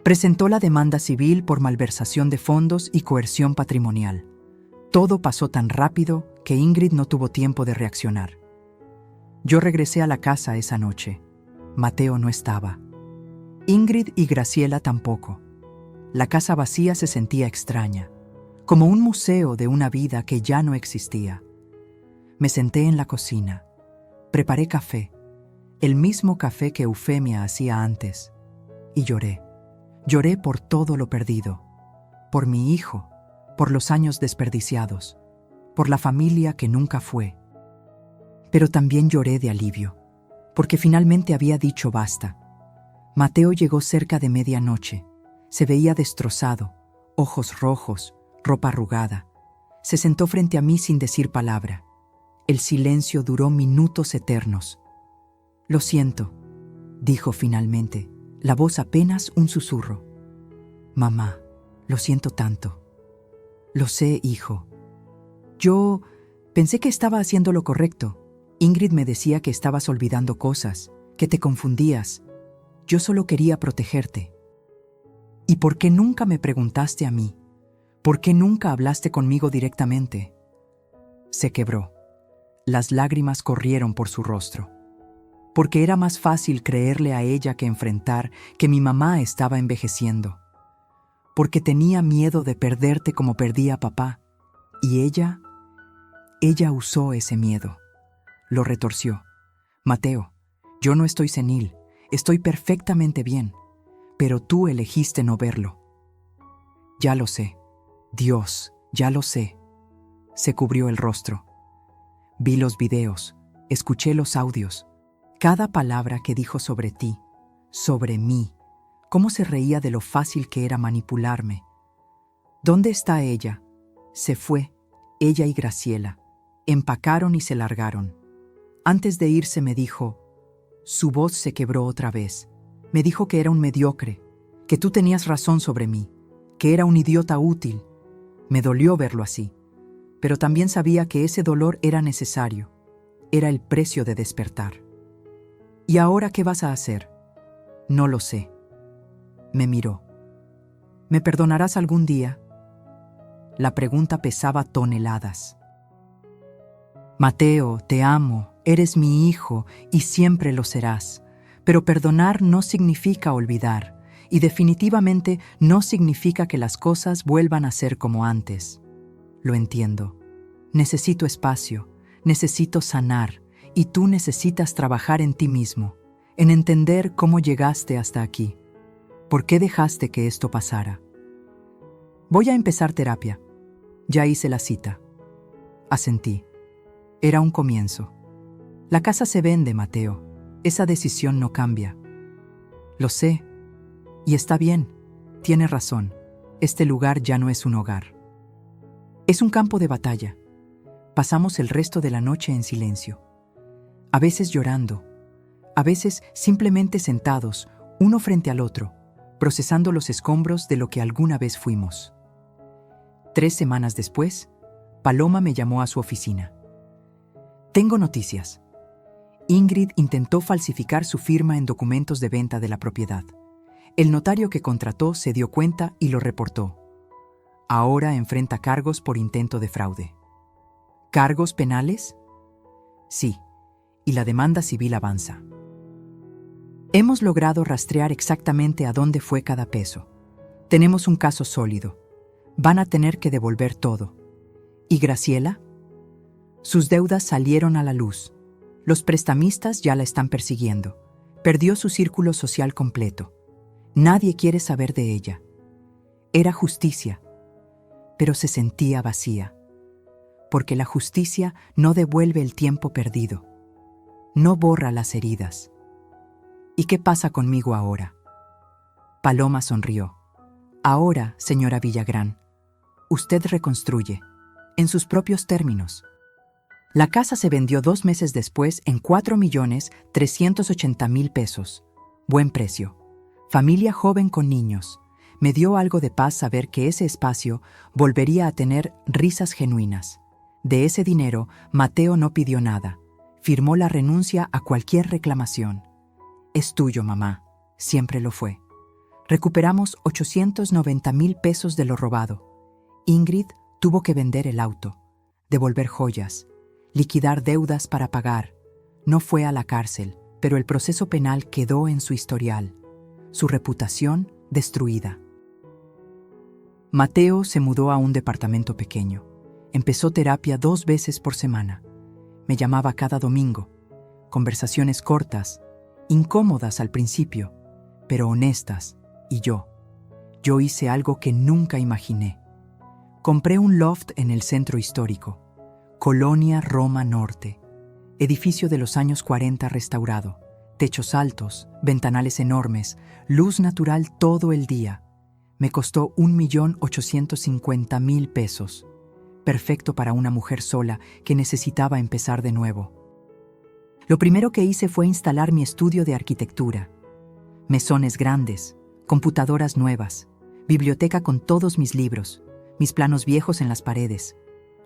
Presentó la demanda civil por malversación de fondos y coerción patrimonial. Todo pasó tan rápido que Ingrid no tuvo tiempo de reaccionar. Yo regresé a la casa esa noche. Mateo no estaba. Ingrid y Graciela tampoco. La casa vacía se sentía extraña, como un museo de una vida que ya no existía. Me senté en la cocina, preparé café, el mismo café que Eufemia hacía antes, y lloré. Lloré por todo lo perdido, por mi hijo, por los años desperdiciados, por la familia que nunca fue. Pero también lloré de alivio, porque finalmente había dicho basta. Mateo llegó cerca de medianoche. Se veía destrozado, ojos rojos, ropa arrugada. Se sentó frente a mí sin decir palabra. El silencio duró minutos eternos. «Lo siento», dijo finalmente, la voz apenas un susurro. «Mamá, lo siento tanto». «Lo sé, hijo. Yo pensé que estaba haciendo lo correcto. Ingrid me decía que estabas olvidando cosas, que te confundías. Yo solo quería protegerte». «¿Y por qué nunca me preguntaste a mí? ¿Por qué nunca hablaste conmigo directamente?» Se quebró. Las lágrimas corrieron por su rostro. Porque era más fácil creerle a ella que enfrentar que mi mamá estaba envejeciendo. Porque tenía miedo de perderte como perdí a papá. Y ella usó ese miedo. Lo retorció. «Mateo, yo no estoy senil, estoy perfectamente bien, pero tú elegiste no verlo». «Ya lo sé. Dios, ya lo sé». Se cubrió el rostro. Vi los videos, escuché los audios. Cada palabra que dijo sobre ti, sobre mí, cómo se reía de lo fácil que era manipularme. ¿Dónde está ella? Se fue, ella y Graciela. Empacaron y se largaron. Antes de irse me dijo, su voz se quebró otra vez. Me dijo que era un mediocre, que tú tenías razón sobre mí, que era un idiota útil. Me dolió verlo así, pero también sabía que ese dolor era necesario. Era el precio de despertar. «¿Y ahora qué vas a hacer?» «No lo sé». Me miró. «¿Me perdonarás algún día?» La pregunta pesaba toneladas. «Mateo, te amo, eres mi hijo y siempre lo serás. Pero perdonar no significa olvidar, y definitivamente no significa que las cosas vuelvan a ser como antes. Lo entiendo. Necesito espacio, necesito sanar, y tú necesitas trabajar en ti mismo, en entender cómo llegaste hasta aquí. ¿Por qué dejaste que esto pasara? Voy a empezar terapia. Ya hice la cita». Asentí. Era un comienzo. La casa se vende, Mateo. Esa decisión no cambia. Lo sé. Y está bien. Tiene razón. Este lugar ya no es un hogar. Es un campo de batalla. Pasamos el resto de la noche en silencio. A veces llorando. A veces simplemente sentados, uno frente al otro, procesando los escombros de lo que alguna vez fuimos. 3 semanas después, Paloma me llamó a su oficina. «Tengo noticias. Ingrid intentó falsificar su firma en documentos de venta de la propiedad. El notario que contrató se dio cuenta y lo reportó. Ahora enfrenta cargos por intento de fraude». «¿Cargos penales?» «Sí, y la demanda civil avanza. Hemos logrado rastrear exactamente a dónde fue cada peso. Tenemos un caso sólido. Van a tener que devolver todo». «¿Y Graciela?» «Sus deudas salieron a la luz. Los prestamistas ya la están persiguiendo. Perdió su círculo social completo. Nadie quiere saber de ella. Era justicia, pero se sentía vacía. Porque la justicia no devuelve el tiempo perdido. No borra las heridas. ¿Y qué pasa conmigo ahora?» Paloma sonrió. «Ahora, señora Villagrán, usted reconstruye, en sus propios términos». La casa se vendió 2 meses después en 4.380.000 pesos. Buen precio. Familia joven con niños. Me dio algo de paz saber que ese espacio volvería a tener risas genuinas. De ese dinero, Mateo no pidió nada. Firmó la renuncia a cualquier reclamación. «Es tuyo, mamá. Siempre lo fue». Recuperamos 890.000 pesos de lo robado. Ingrid tuvo que vender el auto, devolver joyas, liquidar deudas para pagar. No fue a la cárcel, pero el proceso penal quedó en su historial. Su reputación destruida. Mateo se mudó a un departamento pequeño. Empezó terapia 2 veces por semana. Me llamaba cada domingo. Conversaciones cortas, incómodas al principio, pero honestas. Y yo hice algo que nunca imaginé. Compré un loft en el centro histórico, Colonia Roma Norte, edificio de los años 40 restaurado, techos altos, ventanales enormes, luz natural todo el día. Me costó 1.850.000 pesos, perfecto para una mujer sola que necesitaba empezar de nuevo. Lo primero que hice fue instalar mi estudio de arquitectura. Mesones grandes, computadoras nuevas, biblioteca con todos mis libros, mis planos viejos en las paredes.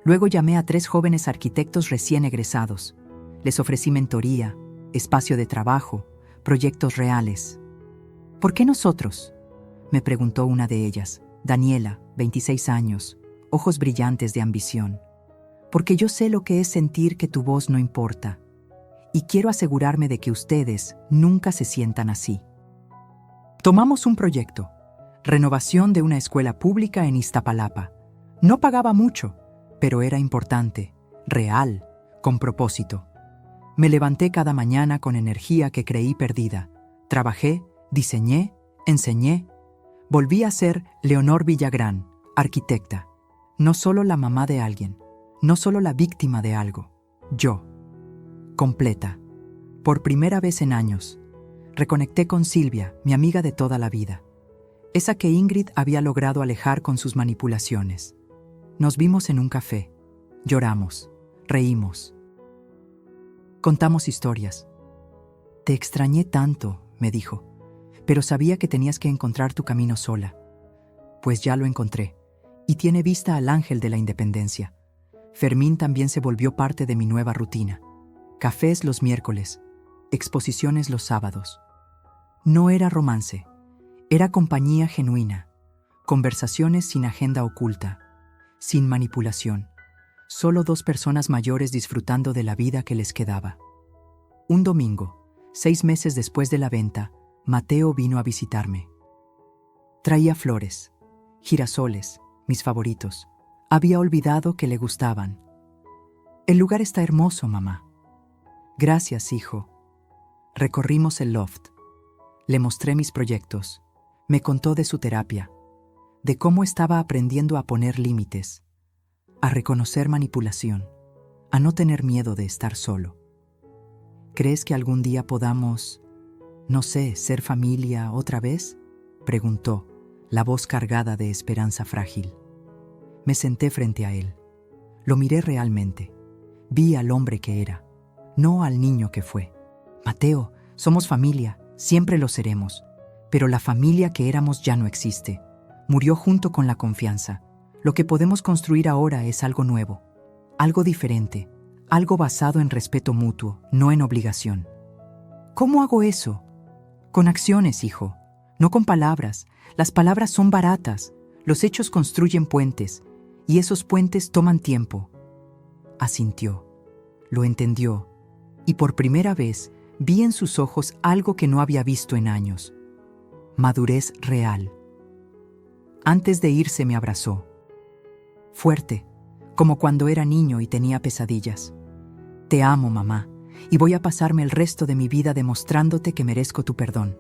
Luego llamé a 3 jóvenes arquitectos recién egresados. Les ofrecí mentoría, espacio de trabajo, proyectos reales. ¿Por qué nosotros?, me preguntó una de ellas, Daniela, 26 años, ojos brillantes de ambición. Porque yo sé lo que es sentir que tu voz no importa. Y quiero asegurarme de que ustedes nunca se sientan así. Tomamos un proyecto. Renovación de una escuela pública en Iztapalapa. No pagaba mucho, pero era importante, real, con propósito. Me levanté cada mañana con energía que creí perdida. Trabajé, diseñé, enseñé. Volví a ser Leonor Villagrán, arquitecta. No solo la mamá de alguien, no solo la víctima de algo. Yo. Completa. Por primera vez en años. Reconecté con Silvia, mi amiga de toda la vida. Esa que Ingrid había logrado alejar con sus manipulaciones. Nos vimos en un café. Lloramos. Reímos. Contamos historias. Te extrañé tanto, me dijo, pero sabía que tenías que encontrar tu camino sola. Pues ya lo encontré, y tiene vista al ángel de la independencia. Fermín también se volvió parte de mi nueva rutina. Cafés los miércoles, exposiciones los sábados. No era romance, era compañía genuina, conversaciones sin agenda oculta, sin manipulación. Solo 2 personas mayores disfrutando de la vida que les quedaba. Un domingo, 6 meses después de la venta, Mateo vino a visitarme. Traía flores, girasoles, mis favoritos. Había olvidado que le gustaban. El lugar está hermoso, mamá. Gracias, hijo. Recorrimos el loft. Le mostré mis proyectos. Me contó de su terapia, de cómo estaba aprendiendo a poner límites, a reconocer manipulación, a no tener miedo de estar solo. ¿Crees que algún día podamos, no sé, ser familia otra vez?, preguntó, la voz cargada de esperanza frágil. Me senté frente a él. Lo miré realmente. Vi al hombre que era, no al niño que fue. Mateo, somos familia, siempre lo seremos, pero la familia que éramos ya no existe. Murió junto con la confianza. Lo que podemos construir ahora es algo nuevo, algo diferente, algo basado en respeto mutuo, no en obligación. ¿Cómo hago eso? Con acciones, hijo, no con palabras. Las palabras son baratas, los hechos construyen puentes, y esos puentes toman tiempo. Asintió, lo entendió, y por primera vez vi en sus ojos algo que no había visto en años. Madurez real. Antes de irse me abrazó. Fuerte, como cuando era niño y tenía pesadillas. Te amo, mamá, y voy a pasarme el resto de mi vida demostrándote que merezco tu perdón.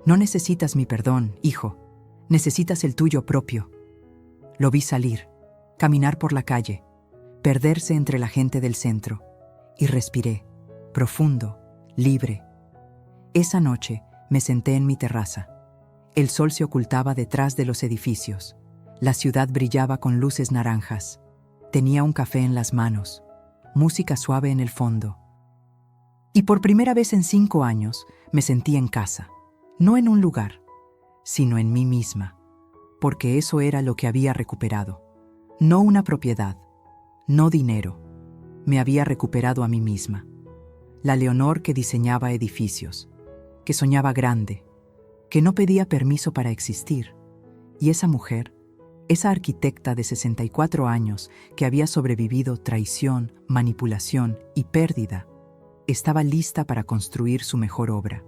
No necesitas mi perdón, hijo, necesitas el tuyo propio. Lo vi salir, caminar por la calle, perderse entre la gente del centro, y respiré, profundo, libre. Esa noche me senté en mi terraza. El sol se ocultaba detrás de los edificios. La ciudad brillaba con luces naranjas. Tenía un café en las manos, música suave en el fondo. Y por primera vez en 5 años me sentí en casa, no en un lugar, sino en mí misma, porque eso era lo que había recuperado. No una propiedad, no dinero. Me había recuperado a mí misma. La Leonor que diseñaba edificios, que soñaba grande, que no pedía permiso para existir. Y esa mujer, esa arquitecta de 64 años que había sobrevivido traición, manipulación y pérdida, estaba lista para construir su mejor obra,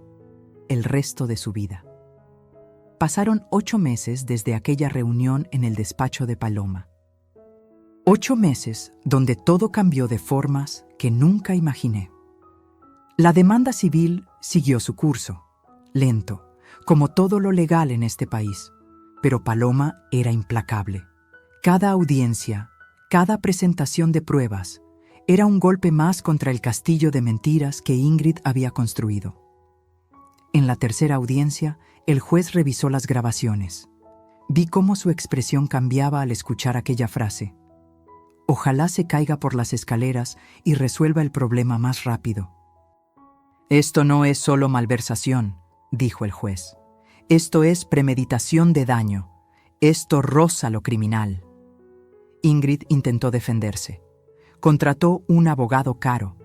el resto de su vida. Pasaron 8 meses desde aquella reunión en el despacho de Paloma. 8 meses donde todo cambió de formas que nunca imaginé. La demanda civil siguió su curso, lento, como todo lo legal en este país, pero Paloma era implacable. Cada audiencia, cada presentación de pruebas, era un golpe más contra el castillo de mentiras que Ingrid había construido. En la tercera audiencia, el juez revisó las grabaciones. Vi cómo su expresión cambiaba al escuchar aquella frase. Ojalá se caiga por las escaleras y resuelva el problema más rápido. Esto no es solo malversación, dijo el juez. Esto es premeditación de daño. Esto roza lo criminal. Ingrid intentó defenderse. Contrató un abogado caro.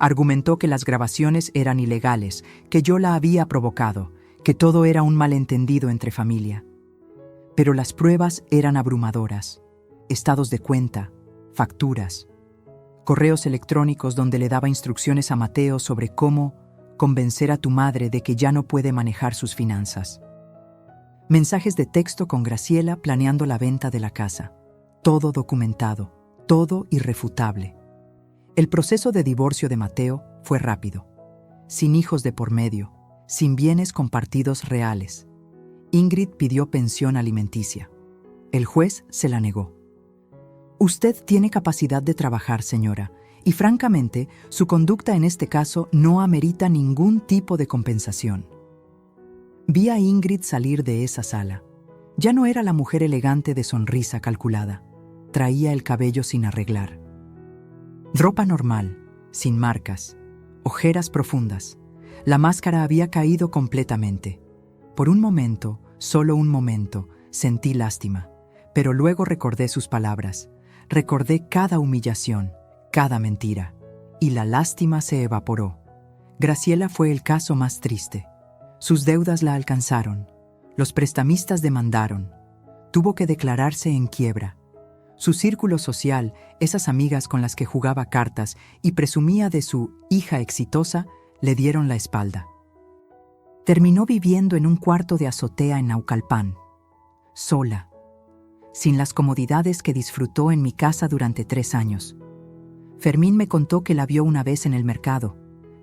Argumentó que las grabaciones eran ilegales, que yo la había provocado, que todo era un malentendido entre familia. Pero las pruebas eran abrumadoras. Estados de cuenta, facturas, correos electrónicos donde le daba instrucciones a Mateo sobre cómo convencer a tu madre de que ya no puede manejar sus finanzas. Mensajes de texto con Graciela planeando la venta de la casa. Todo documentado, todo irrefutable. El proceso de divorcio de Mateo fue rápido, sin hijos de por medio, sin bienes compartidos reales. Ingrid pidió pensión alimenticia. El juez se la negó. Usted tiene capacidad de trabajar, señora, y francamente, su conducta en este caso no amerita ningún tipo de compensación. Vi a Ingrid salir de esa sala. Ya no era la mujer elegante de sonrisa calculada. Traía el cabello sin arreglar. Ropa normal, sin marcas, ojeras profundas. La máscara había caído completamente. Por un momento, solo un momento, sentí lástima, pero luego recordé sus palabras. Recordé cada humillación, cada mentira, y la lástima se evaporó. Graciela fue el caso más triste. Sus deudas la alcanzaron. Los prestamistas demandaron. Tuvo que declararse en quiebra. Su círculo social, esas amigas con las que jugaba cartas y presumía de su hija exitosa, le dieron la espalda. Terminó viviendo en un cuarto de azotea en Naucalpan, sola, sin las comodidades que disfrutó en mi casa durante 3 años. Fermín me contó que la vio una vez en el mercado,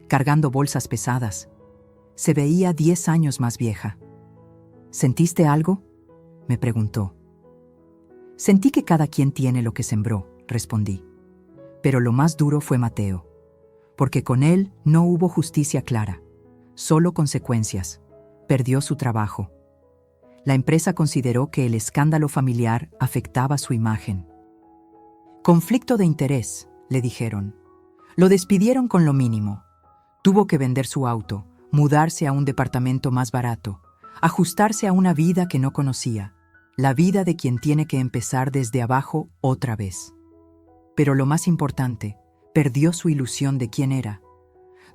cargando bolsas pesadas. Se veía 10 años más vieja. ¿Sentiste algo?, me preguntó. Sentí que cada quien tiene lo que sembró, respondí. Pero lo más duro fue Mateo, porque con él no hubo justicia clara, solo consecuencias. Perdió su trabajo. La empresa consideró que el escándalo familiar afectaba su imagen. Conflicto de interés, le dijeron. Lo despidieron con lo mínimo. Tuvo que vender su auto, mudarse a un departamento más barato, ajustarse a una vida que no conocía, la vida de quien tiene que empezar desde abajo otra vez. Pero lo más importante, perdió su ilusión de quién era.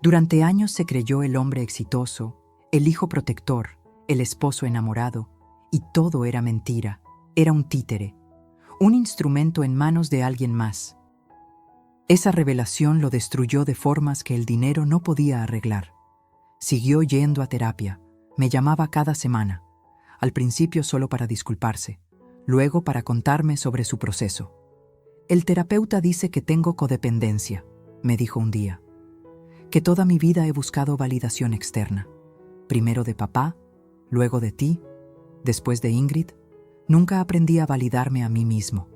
Durante años se creyó el hombre exitoso, el hijo protector, el esposo enamorado, y todo era mentira, era un títere, un instrumento en manos de alguien más. Esa revelación lo destruyó de formas que el dinero no podía arreglar. Siguió yendo a terapia, me llamaba cada semana, al principio solo para disculparse, luego para contarme sobre su proceso. El terapeuta dice que tengo codependencia, me dijo un día, que toda mi vida he buscado validación externa, primero de papá, luego de ti, después de Ingrid. Nunca aprendí a validarme a mí mismo.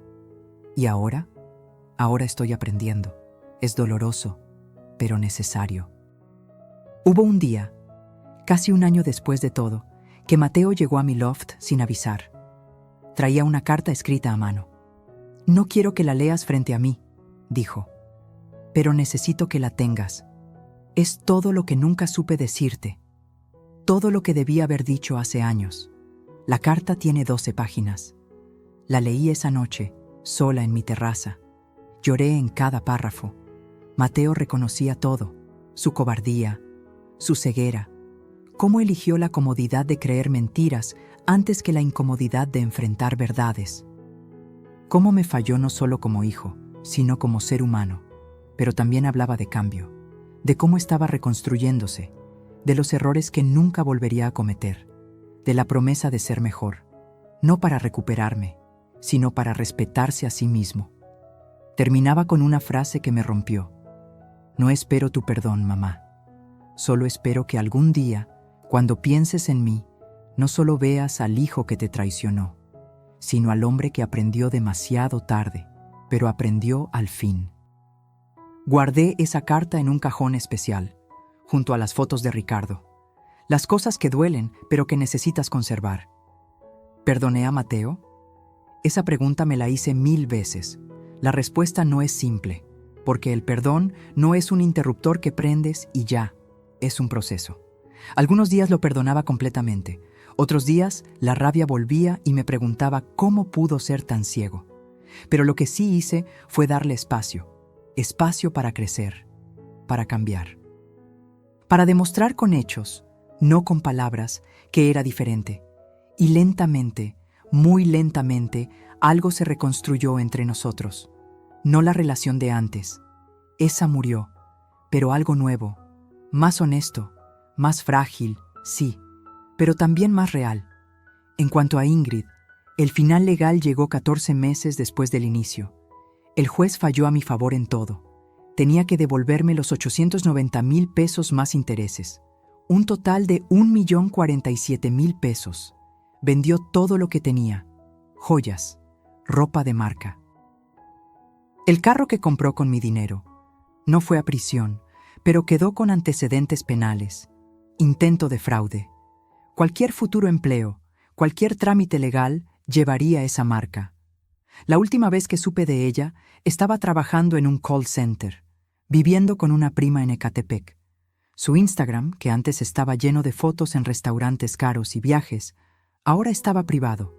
¿Y ahora? Ahora estoy aprendiendo. Es doloroso, pero necesario. Hubo un día, casi un año después de todo, que Mateo llegó a mi loft sin avisar. Traía una carta escrita a mano. No quiero que la leas frente a mí, dijo, pero necesito que la tengas. Es todo lo que nunca supe decirte, todo lo que debí haber dicho hace años. La carta tiene 12 páginas. La leí esa noche, sola en mi terraza. Lloré en cada párrafo. Mateo reconocía todo, su cobardía, su ceguera, cómo eligió la comodidad de creer mentiras antes que la incomodidad de enfrentar verdades. Cómo me falló no solo como hijo, sino como ser humano, pero también hablaba de cambio, de cómo estaba reconstruyéndose, de los errores que nunca volvería a cometer, de la promesa de ser mejor, no para recuperarme, sino para respetarse a sí mismo. Terminaba con una frase que me rompió. No espero tu perdón, mamá. Solo espero que algún día, cuando pienses en mí, no solo veas al hijo que te traicionó, sino al hombre que aprendió demasiado tarde, pero aprendió al fin. Guardé esa carta en un cajón especial, junto a las fotos de Ricardo. Las cosas que duelen, pero que necesitas conservar. ¿Perdoné a Mateo? Esa pregunta me la hice 1000 veces. La respuesta no es simple, porque el perdón no es un interruptor que prendes y ya, es un proceso. Algunos días lo perdonaba completamente, otros días la rabia volvía y me preguntaba cómo pudo ser tan ciego. Pero lo que sí hice fue darle espacio para crecer, para cambiar. Para demostrar con hechos, no con palabras, que era diferente. Y lentamente, muy lentamente, algo se reconstruyó entre nosotros. No la relación de antes. Esa murió, pero algo nuevo, más honesto, más frágil, sí, pero también más real. En cuanto a Ingrid, el final legal llegó 14 meses después del inicio. El juez falló a mi favor en todo. Tenía que devolverme los 890,000 pesos más intereses. Un total de 1,047,000 pesos. Vendió todo lo que tenía. Joyas, ropa de marca. El carro que compró con mi dinero no fue a prisión, pero quedó con antecedentes penales, intento de fraude. Cualquier futuro empleo, cualquier trámite legal llevaría esa marca. La última vez que supe de ella, estaba trabajando en un call center, viviendo con una prima en Ecatepec. Su Instagram, que antes estaba lleno de fotos en restaurantes caros y viajes, ahora estaba privado.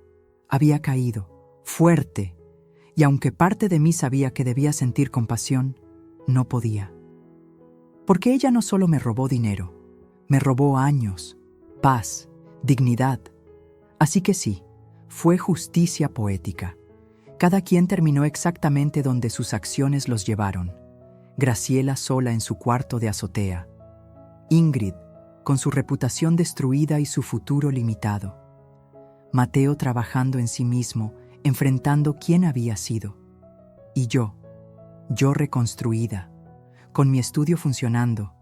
Había caído, fuerte, y aunque parte de mí sabía que debía sentir compasión, no podía. Porque ella no solo me robó dinero, me robó años, paz, dignidad. Así que sí, fue justicia poética. Cada quien terminó exactamente donde sus acciones los llevaron. Graciela sola en su cuarto de azotea. Ingrid, con su reputación destruida y su futuro limitado. Mateo trabajando en sí mismo, enfrentando quién había sido. Y yo reconstruida, con mi estudio funcionando,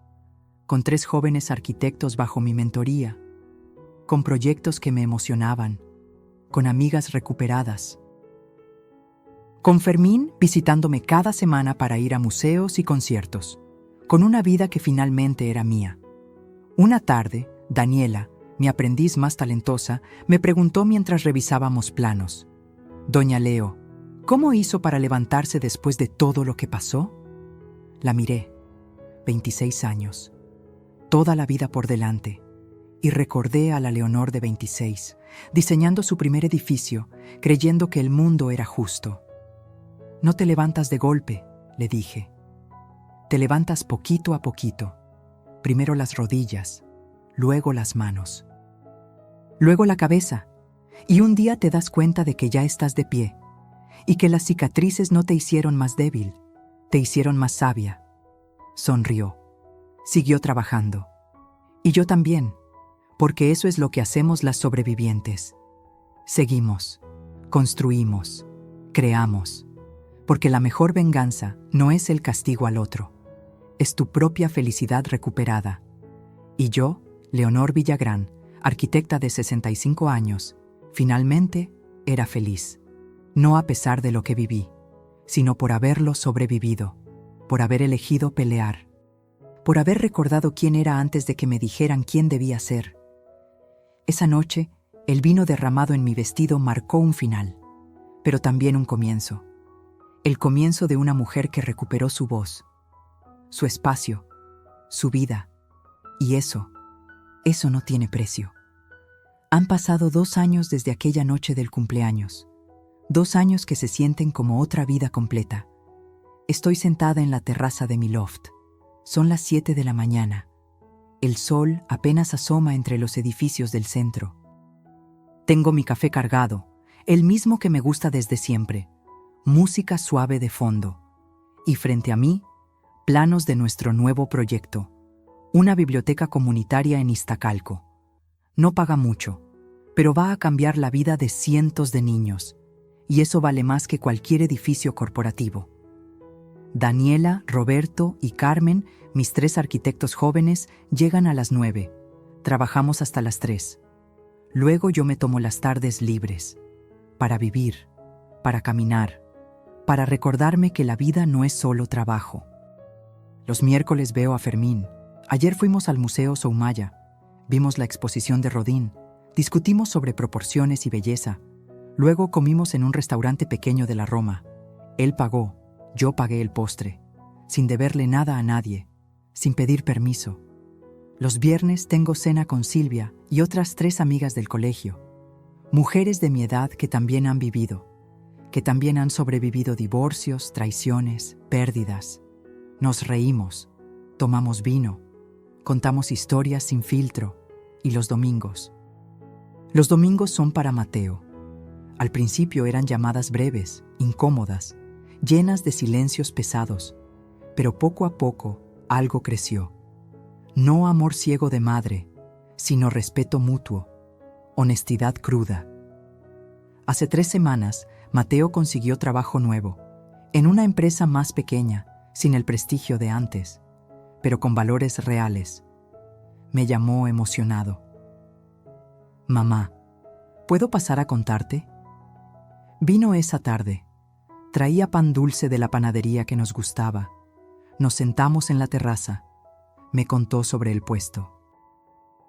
con 3 jóvenes arquitectos bajo mi mentoría, con proyectos que me emocionaban, con amigas recuperadas. Con Fermín visitándome cada semana para ir a museos y conciertos, con una vida que finalmente era mía. Una tarde, Daniela, mi aprendiz más talentosa, me preguntó mientras revisábamos planos: «Doña Leo, ¿cómo hizo para levantarse después de todo lo que pasó?». La miré, 26 años, toda la vida por delante, y recordé a la Leonor de 26, diseñando su primer edificio, creyendo que el mundo era justo. «No te levantas de golpe», le dije. «Te levantas poquito a poquito. Primero las rodillas, luego las manos, luego la cabeza, y un día te das cuenta de que ya estás de pie, y que las cicatrices no te hicieron más débil, te hicieron más sabia». Sonrió. Siguió trabajando. Y yo también, porque eso es lo que hacemos las sobrevivientes. Seguimos, construimos, creamos, porque la mejor venganza no es el castigo al otro, es tu propia felicidad recuperada. Y yo, Leonor Villagrán, arquitecta de 65 años, finalmente era feliz, no a pesar de lo que viví, sino por haberlo sobrevivido, por haber elegido pelear, por haber recordado quién era antes de que me dijeran quién debía ser. Esa noche, el vino derramado en mi vestido marcó un final, pero también un comienzo. El comienzo de una mujer que recuperó su voz, su espacio, su vida, y eso no tiene precio. Han pasado 2 años desde aquella noche del cumpleaños, 2 años que se sienten como otra vida completa. Estoy sentada en la terraza de mi loft. Son las 7 de la mañana. El sol apenas asoma entre los edificios del centro. Tengo mi café cargado, el mismo que me gusta desde siempre, música suave de fondo, y frente a mí, planos de nuestro nuevo proyecto, una biblioteca comunitaria en Iztacalco. No paga mucho, pero va a cambiar la vida de cientos de niños, y eso vale más que cualquier edificio corporativo. Daniela, Roberto y Carmen, mis 3 arquitectos jóvenes, llegan a las 9. Trabajamos hasta las 3. Luego yo me tomo las tardes libres, para vivir, para caminar, para recordarme que la vida no es solo trabajo. Los miércoles veo a Fermín. Ayer fuimos al Museo Soumaya, vimos la exposición de Rodin, discutimos sobre proporciones y belleza. Luego comimos en un restaurante pequeño de la Roma. Él pagó, yo pagué el postre, sin deberle nada a nadie, sin pedir permiso. Los viernes tengo cena con Silvia y otras 3 amigas del colegio, mujeres de mi edad que también han vivido, que también han sobrevivido divorcios, traiciones, pérdidas. Nos reímos, tomamos vino, contamos historias sin filtro, y los domingos. Los domingos son para Mateo. Al principio eran llamadas breves, incómodas, llenas de silencios pesados, pero poco a poco algo creció. No amor ciego de madre, sino respeto mutuo, honestidad cruda. Hace 3 semanas, Mateo consiguió trabajo nuevo, en una empresa más pequeña, sin el prestigio de antes, pero con valores reales. Me llamó emocionado. Mamá, ¿puedo pasar a contarte? Vino esa tarde. Traía pan dulce de la panadería que nos gustaba. Nos sentamos en la terraza. Me contó sobre el puesto.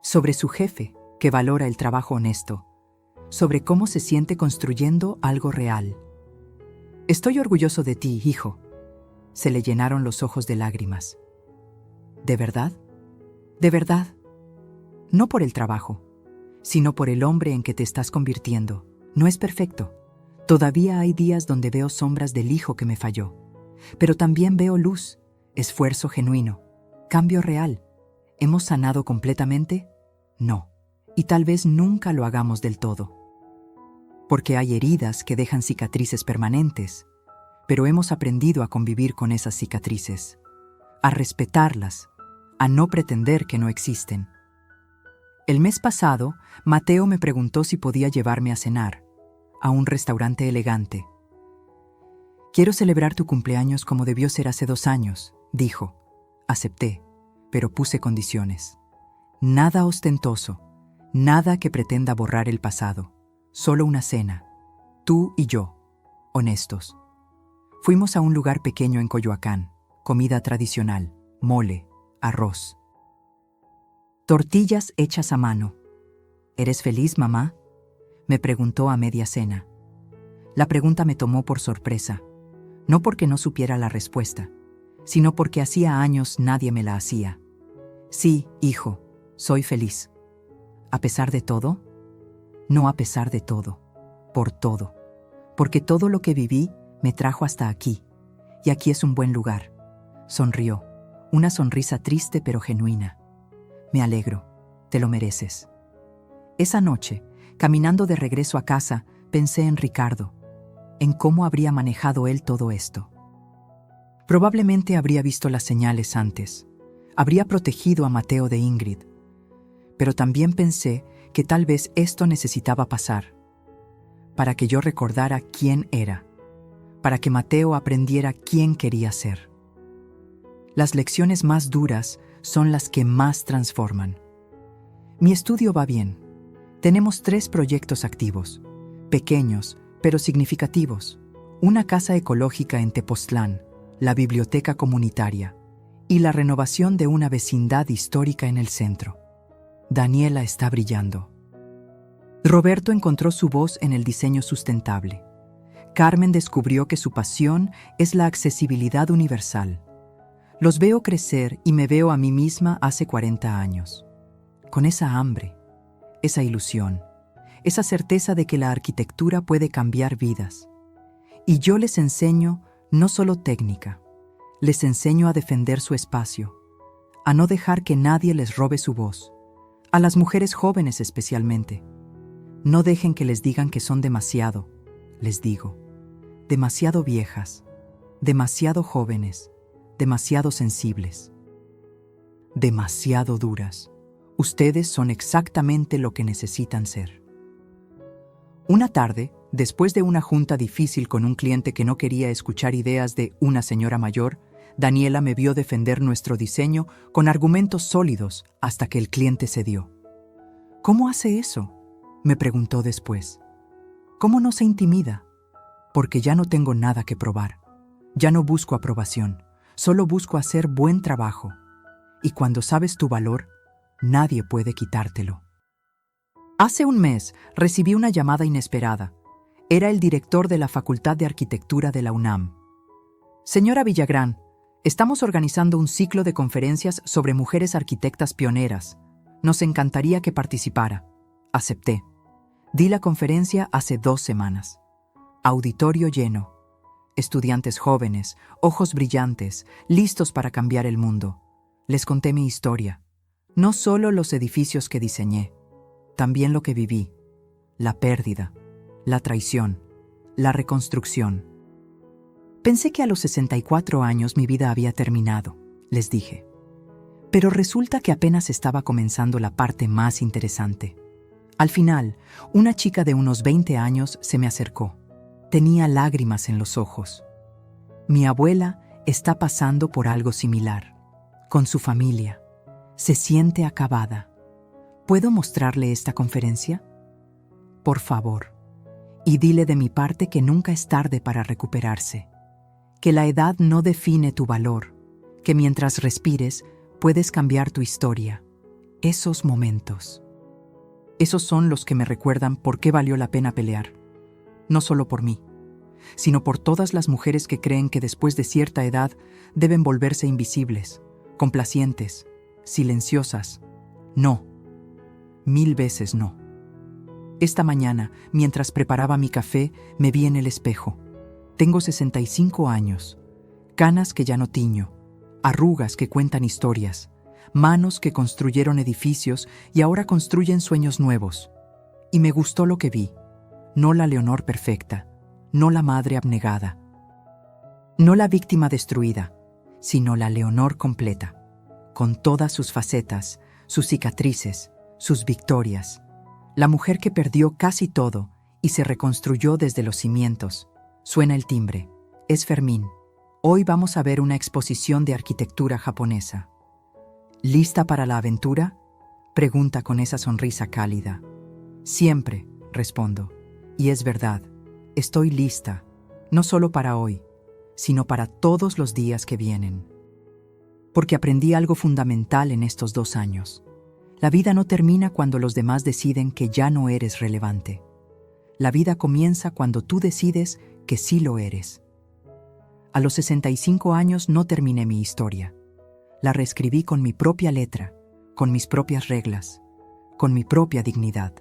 Sobre su jefe, que valora el trabajo honesto. Sobre cómo se siente construyendo algo real. Estoy orgulloso de ti, hijo. Se le llenaron los ojos de lágrimas. ¿De verdad? ¿De verdad? No por el trabajo, sino por el hombre en que te estás convirtiendo. No es perfecto. Todavía hay días donde veo sombras del hijo que me falló. Pero también veo luz, esfuerzo genuino, cambio real. ¿Hemos sanado completamente? No. Y tal vez nunca lo hagamos del todo. Porque hay heridas que dejan cicatrices permanentes, pero hemos aprendido a convivir con esas cicatrices, a respetarlas, a no pretender que no existen. El mes pasado, Mateo me preguntó si podía llevarme a cenar, a un restaurante elegante. Quiero celebrar tu cumpleaños como debió ser hace 2 años, dijo. Acepté, pero puse condiciones. Nada ostentoso, nada que pretenda borrar el pasado, solo una cena, tú y yo, honestos. Fuimos a un lugar pequeño en Coyoacán, comida tradicional, mole, arroz. Tortillas hechas a mano. ¿Eres feliz, mamá?, me preguntó a media cena. La pregunta me tomó por sorpresa, no porque no supiera la respuesta, sino porque hacía años nadie me la hacía. Sí, hijo, soy feliz. ¿A pesar de todo? No a pesar de todo, por todo, porque todo lo que viví me trajo hasta aquí, y aquí es un buen lugar. Sonrió, una sonrisa triste pero genuina. Me alegro, te lo mereces. Esa noche, caminando de regreso a casa, pensé en Ricardo, en cómo habría manejado él todo esto. Probablemente habría visto las señales antes, habría protegido a Mateo de Ingrid, pero también pensé que tal vez esto necesitaba pasar, para que yo recordara quién era, para que Mateo aprendiera quién quería ser. Las lecciones más duras son las que más transforman. Mi estudio va bien. Tenemos 3 proyectos activos, pequeños pero significativos. Una casa ecológica en Tepoztlán, la biblioteca comunitaria y la renovación de una vecindad histórica en el centro. Daniela está brillando. Roberto encontró su voz en el diseño sustentable. Carmen descubrió que su pasión es la accesibilidad universal. Los veo crecer y me veo a mí misma hace 40 años. Con esa hambre, esa ilusión, esa certeza de que la arquitectura puede cambiar vidas. Y yo les enseño no solo técnica, les enseño a defender su espacio, a no dejar que nadie les robe su voz, a las mujeres jóvenes especialmente. No dejen que les digan que son demasiado, les digo, demasiado viejas, demasiado jóvenes, demasiado sensibles, demasiado duras. Ustedes son exactamente lo que necesitan ser. Una tarde, después de una junta difícil con un cliente que no quería escuchar ideas de una señora mayor, Daniela me vio defender nuestro diseño con argumentos sólidos hasta que el cliente cedió. ¿Cómo hace eso?, me preguntó después. ¿Cómo no se intimida? Porque ya no tengo nada que probar. Ya no busco aprobación, solo busco hacer buen trabajo. Y cuando sabes tu valor, nadie puede quitártelo. Hace un mes recibí una llamada inesperada. Era el director de la Facultad de Arquitectura de la UNAM. Señora Villagrán, estamos organizando un ciclo de conferencias sobre mujeres arquitectas pioneras. Nos encantaría que participara. Acepté. Di la conferencia hace 2 semanas. Auditorio lleno. Estudiantes jóvenes, ojos brillantes, listos para cambiar el mundo. Les conté mi historia. No solo los edificios que diseñé, también lo que viví. La pérdida, la traición, la reconstrucción. Pensé que a los 64 años mi vida había terminado, les dije. Pero resulta que apenas estaba comenzando la parte más interesante. Al final, una chica de unos 20 años se me acercó. Tenía lágrimas en los ojos. Mi abuela está pasando por algo similar. Con su familia. Se siente acabada. ¿Puedo mostrarle esta conferencia? Por favor. Y dile de mi parte que nunca es tarde para recuperarse. Que la edad no define tu valor. Que mientras respires, puedes cambiar tu historia. Esos momentos. Esos son los que me recuerdan por qué valió la pena pelear. No solo por mí, sino por todas las mujeres que creen que después de cierta edad deben volverse invisibles, complacientes, silenciosas. No. 1000 veces no. Esta mañana, mientras preparaba mi café, me vi en el espejo. Tengo 65 años, canas que ya no tiño, arrugas que cuentan historias, manos que construyeron edificios y ahora construyen sueños nuevos. Y me gustó lo que vi. No la Leonor perfecta, no la madre abnegada, no la víctima destruida, sino la Leonor completa, con todas sus facetas, sus cicatrices, sus victorias. La mujer que perdió casi todo y se reconstruyó desde los cimientos. Suena el timbre. Es Fermín. Hoy vamos a ver una exposición de arquitectura japonesa. ¿Lista para la aventura?, pregunta con esa sonrisa cálida. Siempre, respondo. Y es verdad, estoy lista, no solo para hoy, sino para todos los días que vienen. Porque aprendí algo fundamental en estos 2 años. La vida no termina cuando los demás deciden que ya no eres relevante. La vida comienza cuando tú decides que sí lo eres. A los 65 años no terminé mi historia. La reescribí con mi propia letra, con mis propias reglas, con mi propia dignidad.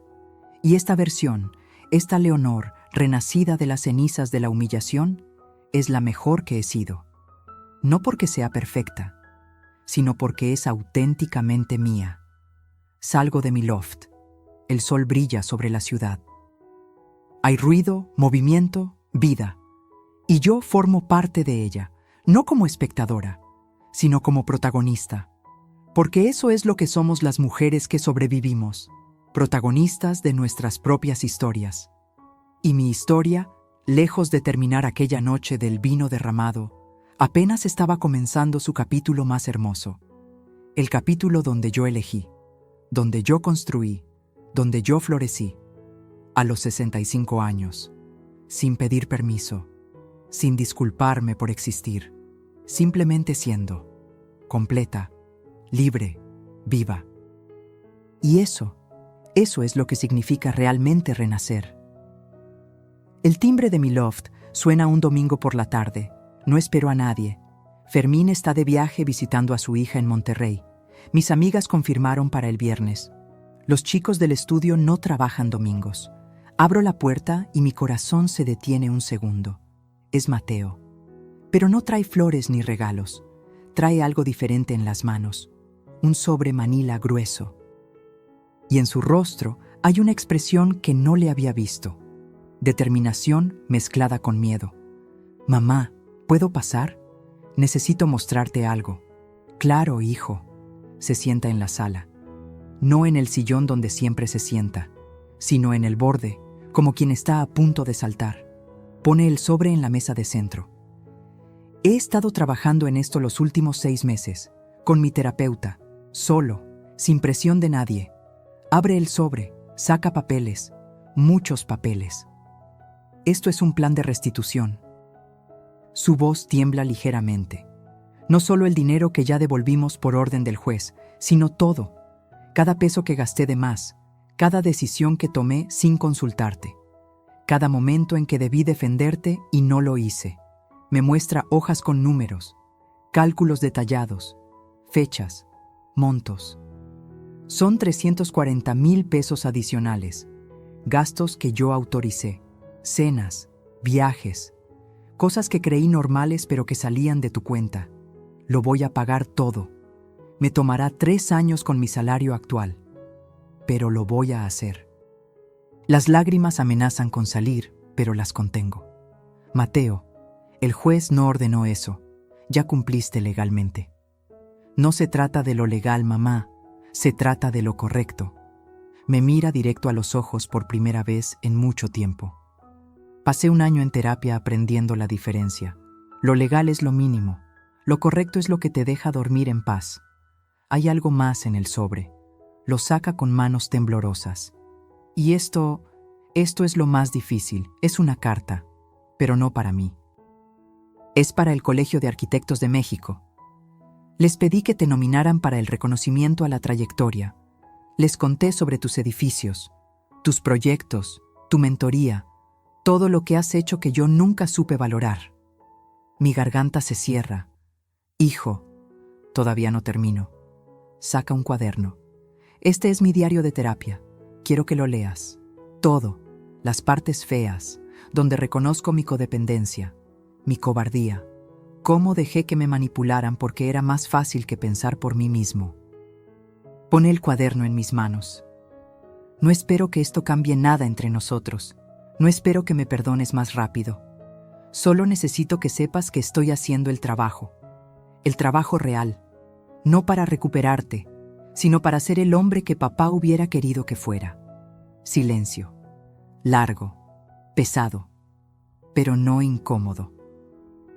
Y esta versión, esta Leonor, renacida de las cenizas de la humillación, es la mejor que he sido. No porque sea perfecta, sino porque es auténticamente mía. Salgo de mi loft. El sol brilla sobre la ciudad. Hay ruido, movimiento, vida. Y yo formo parte de ella, no como espectadora, sino como protagonista. Porque eso es lo que somos las mujeres que sobrevivimos, protagonistas de nuestras propias historias. Y mi historia, lejos de terminar aquella noche del vino derramado, apenas estaba comenzando su capítulo más hermoso. El capítulo donde yo elegí, donde yo construí, donde yo florecí. A los 65 años, sin pedir permiso, sin disculparme por existir, simplemente siendo, completa, libre, viva. Y eso es lo que significa realmente renacer. El timbre de mi loft suena un domingo por la tarde. No espero a nadie. Fermín está de viaje visitando a su hija en Monterrey. Mis amigas confirmaron para el viernes. Los chicos del estudio no trabajan domingos. Abro la puerta y mi corazón se detiene un segundo. Es Mateo. Pero no trae flores ni regalos. Trae algo diferente en las manos. Un sobre manila grueso. Y en su rostro hay una expresión que no le había visto. Determinación mezclada con miedo. Mamá, ¿puedo pasar? Necesito mostrarte algo. Claro, hijo. Se sienta en la sala. No en el sillón donde siempre se sienta, sino en el borde, como quien está a punto de saltar. Pone el sobre en la mesa de centro. He estado trabajando en esto los últimos 6 meses, con mi terapeuta, solo, sin presión de nadie. Abre el sobre, saca papeles, muchos papeles. Esto es un plan de restitución. Su voz tiembla ligeramente. No solo el dinero que ya devolvimos por orden del juez, sino todo. Cada peso que gasté de más, cada decisión que tomé sin consultarte. Cada momento en que debí defenderte y no lo hice. Me muestra hojas con números, cálculos detallados, fechas, montos. Son 340,000 pesos adicionales, gastos que yo autoricé, cenas, viajes, cosas que creí normales pero que salían de tu cuenta. Lo voy a pagar todo. Me tomará 3 años con mi salario actual, pero lo voy a hacer. Las lágrimas amenazan con salir, pero las contengo. Mateo, el juez no ordenó eso. Ya cumpliste legalmente. No se trata de lo legal, mamá. Se trata de lo correcto. Me mira directo a los ojos por primera vez en mucho tiempo. Pasé 1 año en terapia aprendiendo la diferencia. Lo legal es lo mínimo. Lo correcto es lo que te deja dormir en paz. Hay algo más en el sobre. Lo saca con manos temblorosas. Y esto es lo más difícil. Es una carta, pero no para mí. Es para el Colegio de Arquitectos de México. Les pedí que te nominaran para el reconocimiento a la trayectoria. Les conté sobre tus edificios, tus proyectos, tu mentoría, todo lo que has hecho que yo nunca supe valorar. Mi garganta se cierra. Hijo, todavía no termino. Saca un cuaderno. Este es mi diario de terapia. Quiero que lo leas. Todo, las partes feas, donde reconozco mi codependencia, mi cobardía, cómo dejé que me manipularan porque era más fácil que pensar por mí mismo. Pone el cuaderno en mis manos. No espero que esto cambie nada entre nosotros. No espero que me perdones más rápido. Solo necesito que sepas que estoy haciendo el trabajo real, no para recuperarte, sino para ser el hombre que papá hubiera querido que fuera. Silencio, largo, pesado, pero no incómodo.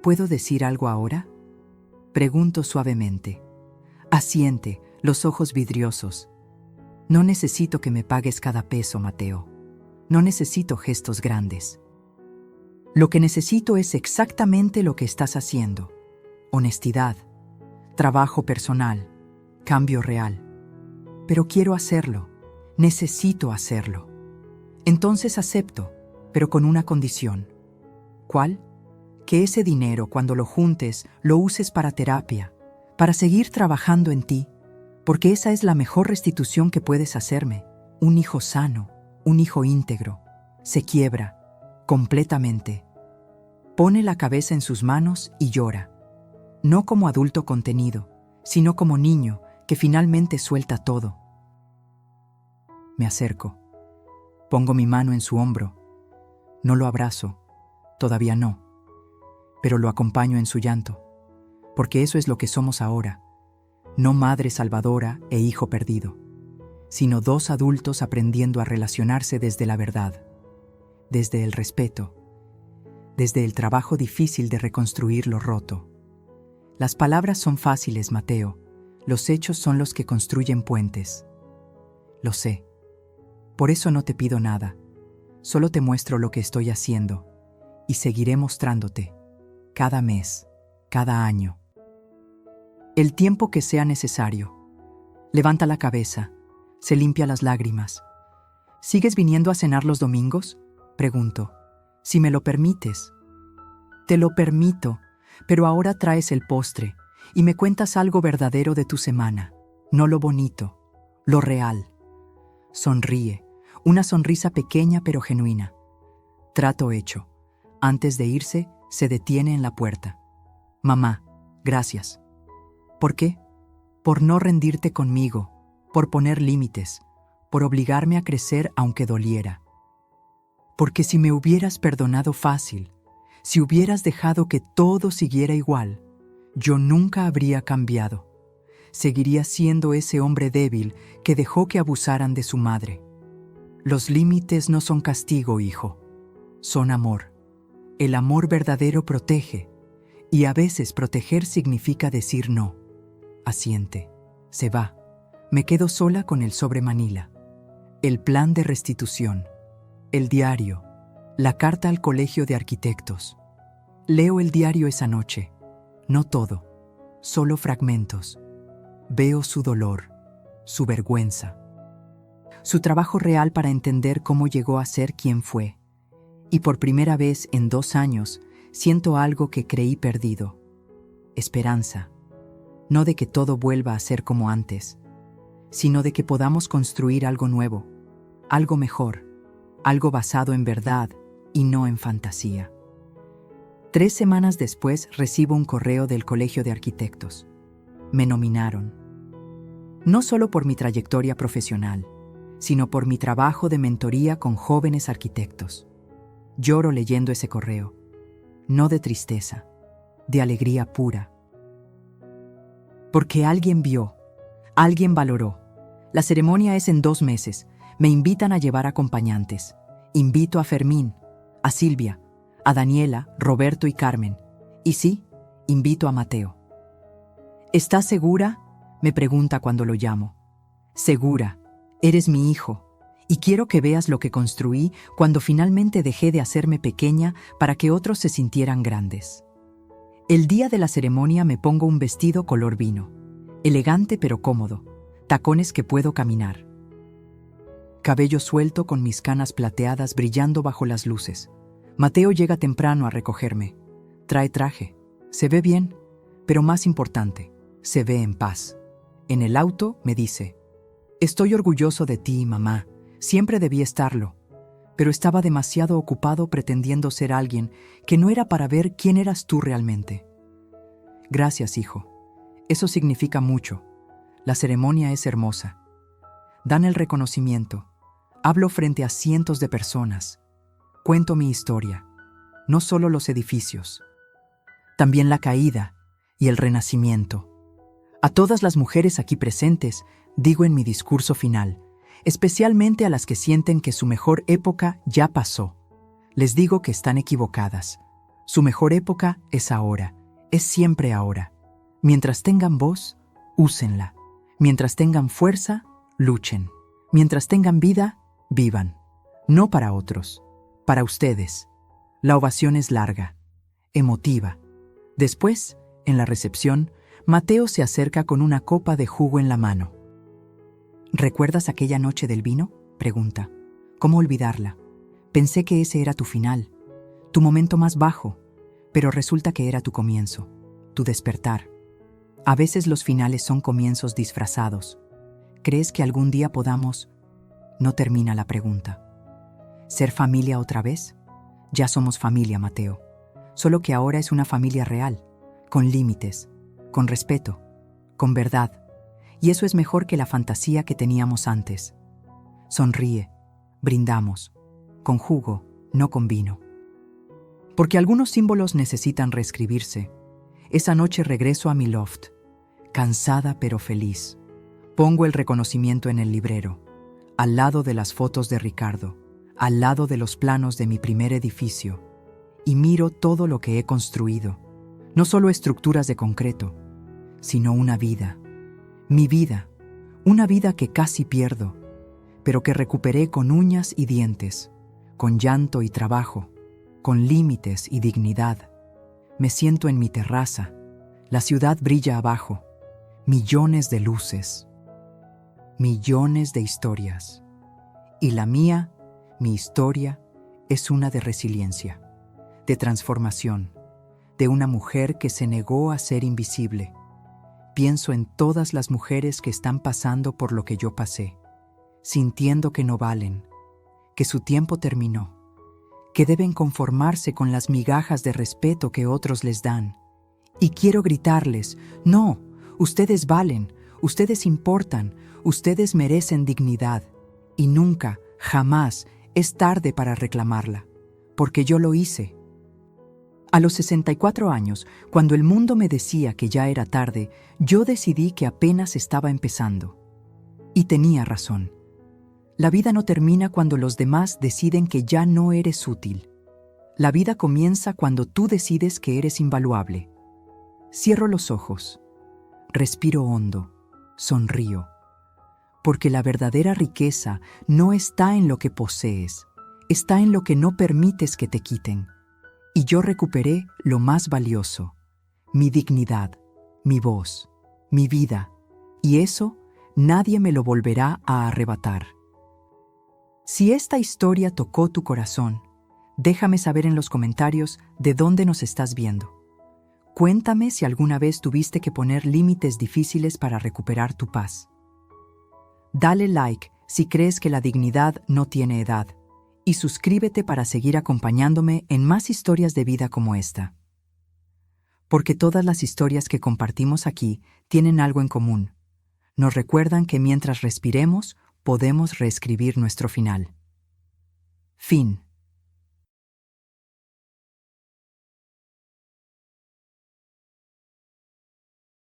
¿Puedo decir algo ahora? Pregunto suavemente. Asiente, los ojos vidriosos. No necesito que me pagues cada peso, Mateo. No necesito gestos grandes. Lo que necesito es exactamente lo que estás haciendo. Honestidad, trabajo personal, cambio real. Pero quiero hacerlo. Necesito hacerlo. Entonces acepto, pero con una condición. ¿Cuál? Que ese dinero, cuando lo juntes, lo uses para terapia, para seguir trabajando en ti, porque esa es la mejor restitución que puedes hacerme. Un hijo sano, un hijo íntegro, se quiebra, completamente. Pone la cabeza en sus manos y llora. No como adulto contenido, sino como niño que finalmente suelta todo. Me acerco. Pongo mi mano en su hombro. No lo abrazo, todavía no, pero lo acompaño en su llanto, porque eso es lo que somos ahora, no madre salvadora e hijo perdido, sino 2 adultos aprendiendo a relacionarse desde la verdad, desde el respeto, desde el trabajo difícil de reconstruir lo roto. Las palabras son fáciles, Mateo, los hechos son los que construyen puentes. Lo sé. Por eso no te pido nada, solo te muestro lo que estoy haciendo y seguiré mostrándote, cada mes, cada año. El tiempo que sea necesario. Levanta la cabeza, se limpia las lágrimas. ¿Sigues viniendo a cenar los domingos? Pregunto. Si me lo permites. Te lo permito, pero ahora traes el postre y me cuentas algo verdadero de tu semana, no lo bonito, lo real. Sonríe. Una sonrisa pequeña pero genuina. Trato hecho. Antes de irse, se detiene en la puerta. Mamá, gracias. ¿Por qué? Por no rendirte conmigo, por poner límites, por obligarme a crecer aunque doliera. Porque si me hubieras perdonado fácil, si hubieras dejado que todo siguiera igual, yo nunca habría cambiado. Seguiría siendo ese hombre débil que dejó que abusaran de su madre. Los límites no son castigo, hijo. Son amor. El amor verdadero protege, y a veces proteger significa decir no. Asiente. Se va. Me quedo sola con el sobre Manila. El plan de restitución. El diario. La carta al colegio de arquitectos. Leo el diario esa noche. No todo. Solo fragmentos. Veo su dolor, su vergüenza, su trabajo real para entender cómo llegó a ser quien fue. Y por primera vez en 2 años siento algo que creí perdido. Esperanza. No de que todo vuelva a ser como antes, sino de que podamos construir algo nuevo, algo mejor, algo basado en verdad y no en fantasía. 3 semanas después recibo un correo del Colegio de Arquitectos. Me nominaron. No solo por mi trayectoria profesional, sino por mi trabajo de mentoría con jóvenes arquitectos. Lloro leyendo ese correo, no de tristeza, de alegría pura. Porque alguien vio, alguien valoró. La ceremonia es en 2 meses. Me invitan a llevar acompañantes. Invito a Fermín, a Silvia, a Daniela, Roberto y Carmen. Y sí, invito a Mateo. ¿Estás segura?, me pregunta cuando lo llamo. Segura, eres mi hijo, y quiero que veas lo que construí cuando finalmente dejé de hacerme pequeña para que otros se sintieran grandes. El día de la ceremonia me pongo un vestido color vino, elegante pero cómodo, tacones que puedo caminar. Cabello suelto con mis canas plateadas brillando bajo las luces. Mateo llega temprano a recogerme. Trae traje. Se ve bien, pero más importante, se ve en paz. En el auto me dice: «Estoy orgulloso de ti, mamá. Siempre debí estarlo, pero estaba demasiado ocupado pretendiendo ser alguien que no era para ver quién eras tú realmente». Gracias, hijo. Eso significa mucho. La ceremonia es hermosa. Dan el reconocimiento. Hablo frente a cientos de personas. Cuento mi historia. No solo los edificios. También la caída y el renacimiento. A todas las mujeres aquí presentes, digo en mi discurso final, especialmente a las que sienten que su mejor época ya pasó. Les digo que están equivocadas. Su mejor época es ahora, es siempre ahora. Mientras tengan voz, úsenla. Mientras tengan fuerza, luchen. Mientras tengan vida, vivan. No para otros, para ustedes. La ovación es larga, emotiva. Después, en la recepción, Mateo se acerca con una copa de jugo en la mano. ¿Recuerdas aquella noche del vino?, pregunta. ¿Cómo olvidarla? Pensé que ese era tu final, tu momento más bajo, pero resulta que era tu comienzo, tu despertar. A veces los finales son comienzos disfrazados. ¿Crees que algún día podamos? No termina la pregunta. ¿Ser familia otra vez? Ya somos familia, Mateo. Solo que ahora es una familia real, con límites, con respeto, con verdad. Y eso es mejor que la fantasía que teníamos antes. Sonríe, brindamos, con jugo, no con vino. Porque algunos símbolos necesitan reescribirse. Esa noche regreso a mi loft, cansada pero feliz. Pongo el reconocimiento en el librero, al lado de las fotos de Ricardo, al lado de los planos de mi primer edificio, y miro todo lo que he construido. No solo estructuras de concreto, sino una vida. Mi vida, una vida que casi pierdo, pero que recuperé con uñas y dientes, con llanto y trabajo, con límites y dignidad. Me siento en mi terraza, la ciudad brilla abajo, millones de luces, millones de historias. Y la mía, mi historia, es una de resiliencia, de transformación, de una mujer que se negó a ser invisible. Pienso en todas las mujeres que están pasando por lo que yo pasé, sintiendo que no valen, que su tiempo terminó, que deben conformarse con las migajas de respeto que otros les dan. Y quiero gritarles: no, ustedes valen, ustedes importan, ustedes merecen dignidad, y nunca, jamás es tarde para reclamarla, porque yo lo hice. A los 64 años, cuando el mundo me decía que ya era tarde, yo decidí que apenas estaba empezando. Y tenía razón. La vida no termina cuando los demás deciden que ya no eres útil. La vida comienza cuando tú decides que eres invaluable. Cierro los ojos, respiro hondo, sonrío, porque la verdadera riqueza no está en lo que posees, está en lo que no permites que te quiten. Y yo recuperé lo más valioso, mi dignidad, mi voz, mi vida, y eso nadie me lo volverá a arrebatar. Si esta historia tocó tu corazón, déjame saber en los comentarios de dónde nos estás viendo. Cuéntame si alguna vez tuviste que poner límites difíciles para recuperar tu paz. Dale like si crees que la dignidad no tiene edad y suscríbete para seguir acompañándome en más historias de vida como esta. Porque todas las historias que compartimos aquí tienen algo en común. Nos recuerdan que mientras respiremos, podemos reescribir nuestro final. Fin.